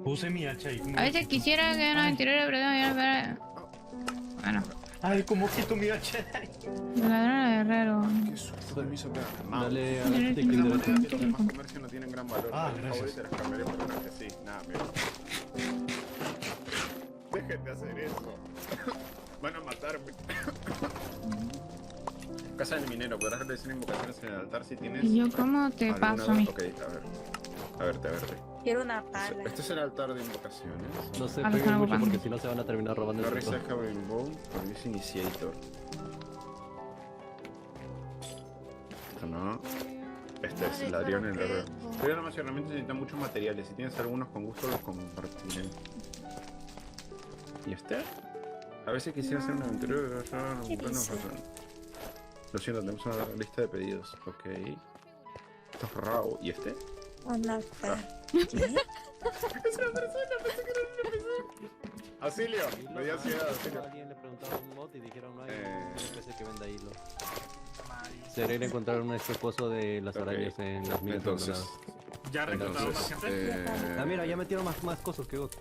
Puse mi hacha y... A veces quisiera que una aventurera, pero bueno, Ay, ¿cómo quito mi hacha? ladrón de guerrero. Qué susto, permiso, pero... Dale a Dale, la clic dale, derecho. dale. Los demás comercios no tienen gran valor. Ah, Por gracias. favor, y te las cambiaré por unas que sí. Nada, amigo. Dejen de hacer eso. Van a matarme. Casa del minero, podrás realizar invocaciones en el altar si tienes... ¿Y yo cómo te alguna paso a mí? Ok, a ver. A verte. Quiero una pala. Este es el altar de invocaciones. No se A ver, peguen no, mucho papá. porque si no se van a terminar robando el Larry sector. Saja Rainbow, Produce Initiator. Esto no. Este es Ladrión en el herrero. Pero no más herramientas necesitan muchos materiales. Si tienes algunos con gusto los compartiré. ¿Y este? A veces quisiera hacer una aventura pero ya no ¿Qué bueno, dice? lo siento, tenemos una larga lista de pedidos. Ok. Esto es Rao. ¿Y este? Una pala. ¿Qué? Es una persona, pensé que era una persona. Auxilio, me dio ansiedad, auxilio. Alguien le preguntaba a un mod y dijeron no hay Eh. un NPC que venda hilo. Sería ir a encontrar un coso de las Ok. arañas en las minas Entonces, abandonadas. ¿Ya reclutaron más entonces, gente? Ah, mira, ya metieron más cosas que vos.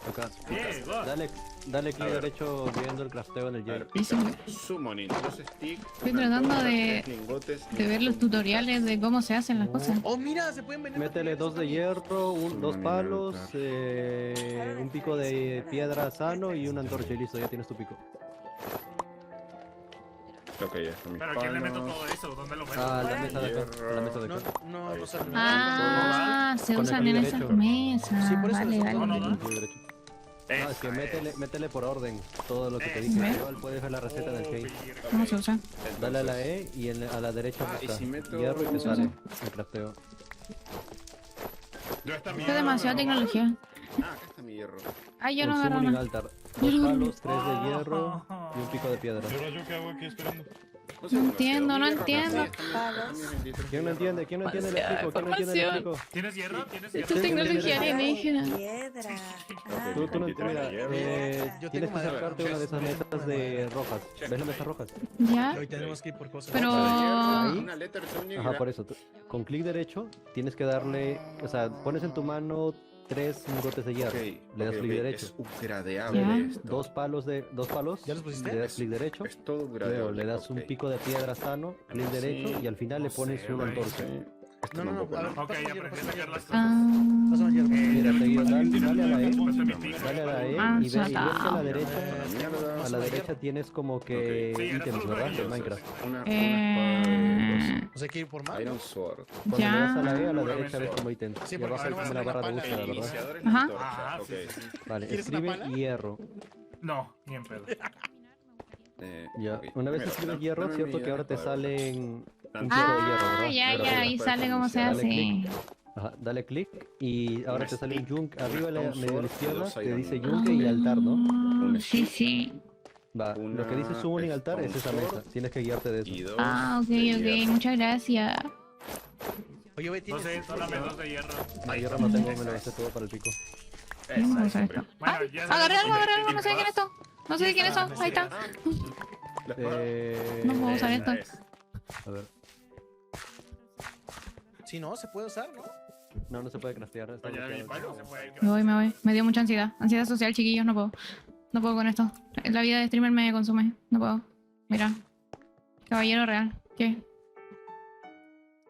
Acá. God. Dale A clic ver. derecho viendo el crafteo en el a ver, jail. Summoning, 2 sticks. Estoy una tratando antorcha, de- 3 lingotes y De ver los un- tutoriales de cómo se hacen las cosas. Oh, mira, se pueden vender. Métele 2 de hierro, dos Summoning palos, altar. un pico de piedra sano y una antorcha y listo, ya tienes tu pico. Ok, ya está mis ¿Pero a quién le meto palos. todo eso? ¿Dónde lo meto? Ah, la mesa de acá, Hierro. la mesa de No, acá. no, Ahí Rosario. está. Ah, se Con el usan clic en derecho. esas mesas. Sí, por eso Vale, los vale. no, no, no. Clic derecho. No, es que Esa métele por orden todo lo que te Esa dije. es. Igual puedes ver la receta en el cake. virga. ¿Cómo se usa? Dale a la E y a la derecha Ah, y busca si meto- hierro y te sale el crafteo. ¿Dónde está mi Esto es demasiada hierro? tecnología. Ah, acá está mi hierro. Ay, yo El no agarro summoning nada. altar. 2 palos, 3 de hierro y un pico de piedra. ¿Y ahora yo qué hago aquí esperando? Un segundo, entiendo, ¿de no dónde viene entiendo. Roca? Sí, están 23. ¿Quién no entiende? ¿Quién no entiende el explico? ¿Quién no entiende el explico? ¿Tienes hierro? ¿Tienes Esto hierro? es tecnología Piedra. alienígena. Piedra. Tú no, 23 mira, hierro. Yo tienes tengo que madera. acercarte a una de esas mesas de rojas. ¿Ves las mesas rojas? ¿Ya? Hoy tenemos que ir por cosas. Pero- Ahí. Una letra Ajá, por eso. Con clic derecho tienes que darle, o sea, pones en tu mano 3 lingotes de hierro. Le das clic derecho. Es upgradeable Ya. esto. Dos palos, ¿Ya los pusiste? le das clic derecho. Es todo upgradeable. Luego le das un ok. pico de piedra sano, clic derecho Sí. y al final le pones Sí, una güey, antorcha. sí. Esto No, no, no. tampoco, A ver, ¿no? pásame el hierro, pásame el hierro. Ah, Pásame el hierro. Mira, seguido, dale a la E, Pásame mi dale a la E Ah, y ve que a la sata. derecha, Mierda. a la derecha tienes como que Sí, era ítems, solo ¿verdad? ellos, En Minecraft. Una eh, O sea, hay que ir por más. Iron Sword. Cuando le das a la E, a la Ya. derecha ves como ítems. Sí, Y porque abajo hay no como vas a una hacer barra de una búsqueda, pala. ¿verdad? Iniciadores Ajá. de antorcha. Ah, Ok. sí, sí, sí. Vale, ¿Quieres una escribe pala? hierro. No, ni en pedo. Ya, Ok. una vez Mira, escribes dame hierro, mi cierto que ahora te poder. salen un Tanto- pico de hierro, Ah, ¿verdad? ya, Pero ya, mira, ahí sale cómo se dale hace. clic. Ajá, dale clic y ahora te sale un yunque. Arriba a la Stone medio a la Sword, izquierda dos te Iron dice Man. yunque y altar, ¿no? Ah, sí, sí. Va, lo que dice Una summoning altar es esa Stone mesa. Sword Tienes que guiarte de y eso. dos Ah, ok, de ok, hierro. muchas gracias. Oye, güey, tienes. dame 2 de hierro. No, hierro no tengo, me lo gasté todo para el pico. Vamos a usar esto. Bueno, ¡Ay! ya Agarré sabemos algo, de agarré qué algo, no sé de quién es esto. No sé de quién es esto. Ahí está. La espada. No puedo usar esto. A ver. Si no, se puede usar, ¿no? No, no se puede craftear. Está Oye, mi bloqueado. palo se puede Me voy. Me dio mucha ansiedad. Ansiedad social, chiquillos, no puedo. No puedo con esto. La vida de streamer me consume. No puedo. Mira. Caballero real. ¿Qué?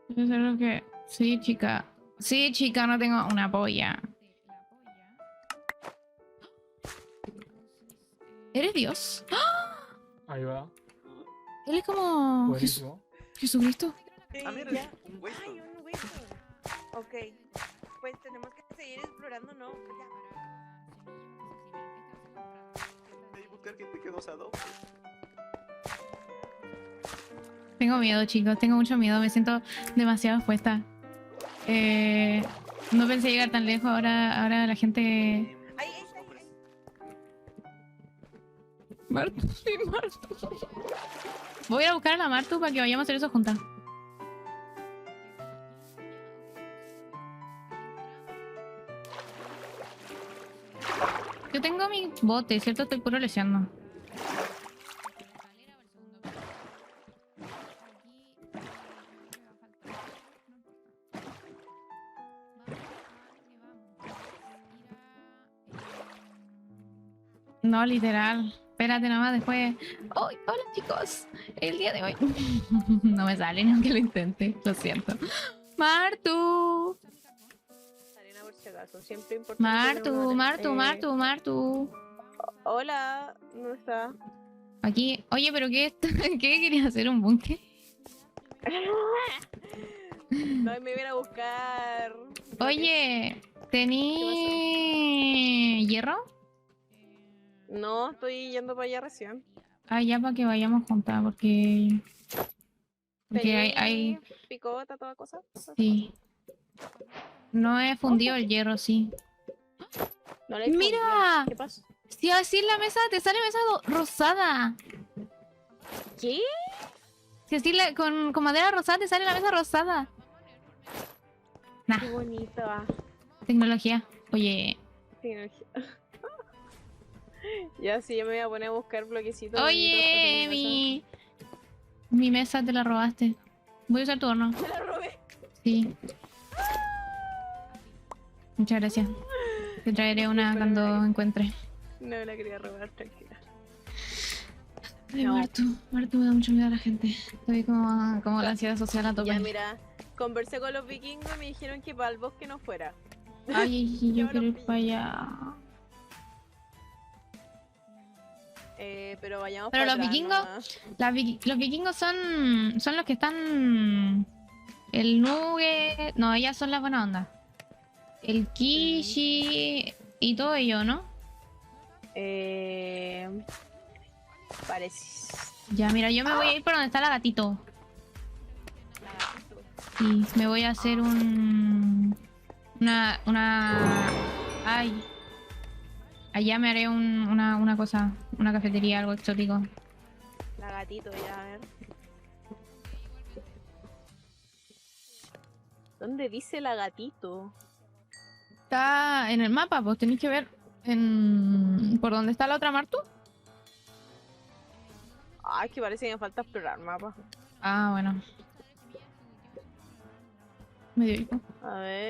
Yo sé lo que... Sí, chica. Sí, chica, no tengo una polla. ¿Eres Dios? ¡Ah! Ahí va. Él es como... Buenísimo. Jesucristo. Sí, Ah, mira, ya. un hueso. Ay, un hueso. Ok. Pues tenemos que seguir explorando, ¿no? Ya. buscar gente que nos adopte. Tengo miedo, chicos. Tengo mucho miedo. Me siento demasiado expuesta. No pensé llegar tan lejos. Ahora la gente... Ahí está, ahí. Martu, sí, Martu. Voy a ir a buscar a la Martu para que vayamos a hacer eso juntas. Yo tengo mi bote, ¿cierto? Estoy puro leseando. No, literal. Espérate nomás después. ¡Oh, hola chicos! El día de hoy. No me sale ni aunque lo intente. Lo siento. ¡Martu! Arena por si acaso, siempre importante. Martu, tener una Martu, arena. Martu, Martu. Hola, ¿dónde está? Aquí. Oye, ¿pero qué? ¿Qué querías hacer? ¿Un búnker? No, me viene a buscar. Oye, ¿tení hierro? No, estoy yendo para allá recién. Ah, ya para que vayamos juntas, porque... Porque hay... Picota, toda cosa. Sí. No he fundido el hierro, sí. No le ¡Mira! confías. ¿Qué pasó? Si así en la mesa te sale mesa rosada. ¿Qué? Si así con madera rosada te sale la mesa rosada. Nah, Qué bonita. tecnología. Oye. Tecnología. Ya sí, yo me voy a poner a buscar bloquecitos. Oye, mi mesa te la robaste. Voy a usar tu horno. Me la robé. Sí. Muchas gracias. Te traeré una cuando encuentre. No me la quería robar, tranquila. Ay, No. Martu me da mucho miedo a la gente. Estoy como la ansiedad social a tope. Ya, mira, conversé con los vikingos y me dijeron que para el bosque no fuera. Ay, yo Yo quiero lo ir pillo. para allá. Pero vayamos Pero para los atrás vikingos- nomás. Los vikingos son los que están... El Nuge... No, ellas son las buenas ondas. El Kishi y todo ello, ¿no? Parece. Ya, mira, yo me voy a ir por donde está la gatito. Y me voy a hacer una... Ay. Allá me haré una cosa, una cafetería, algo exótico. La gatito, ya, a ver. ¿Dónde dice la gatito? Está en el mapa, pues tenéis que ver por dónde está la otra Martu. Ay, que parece que me falta explorar mapa. Ah, bueno. Medio hijo. A ver.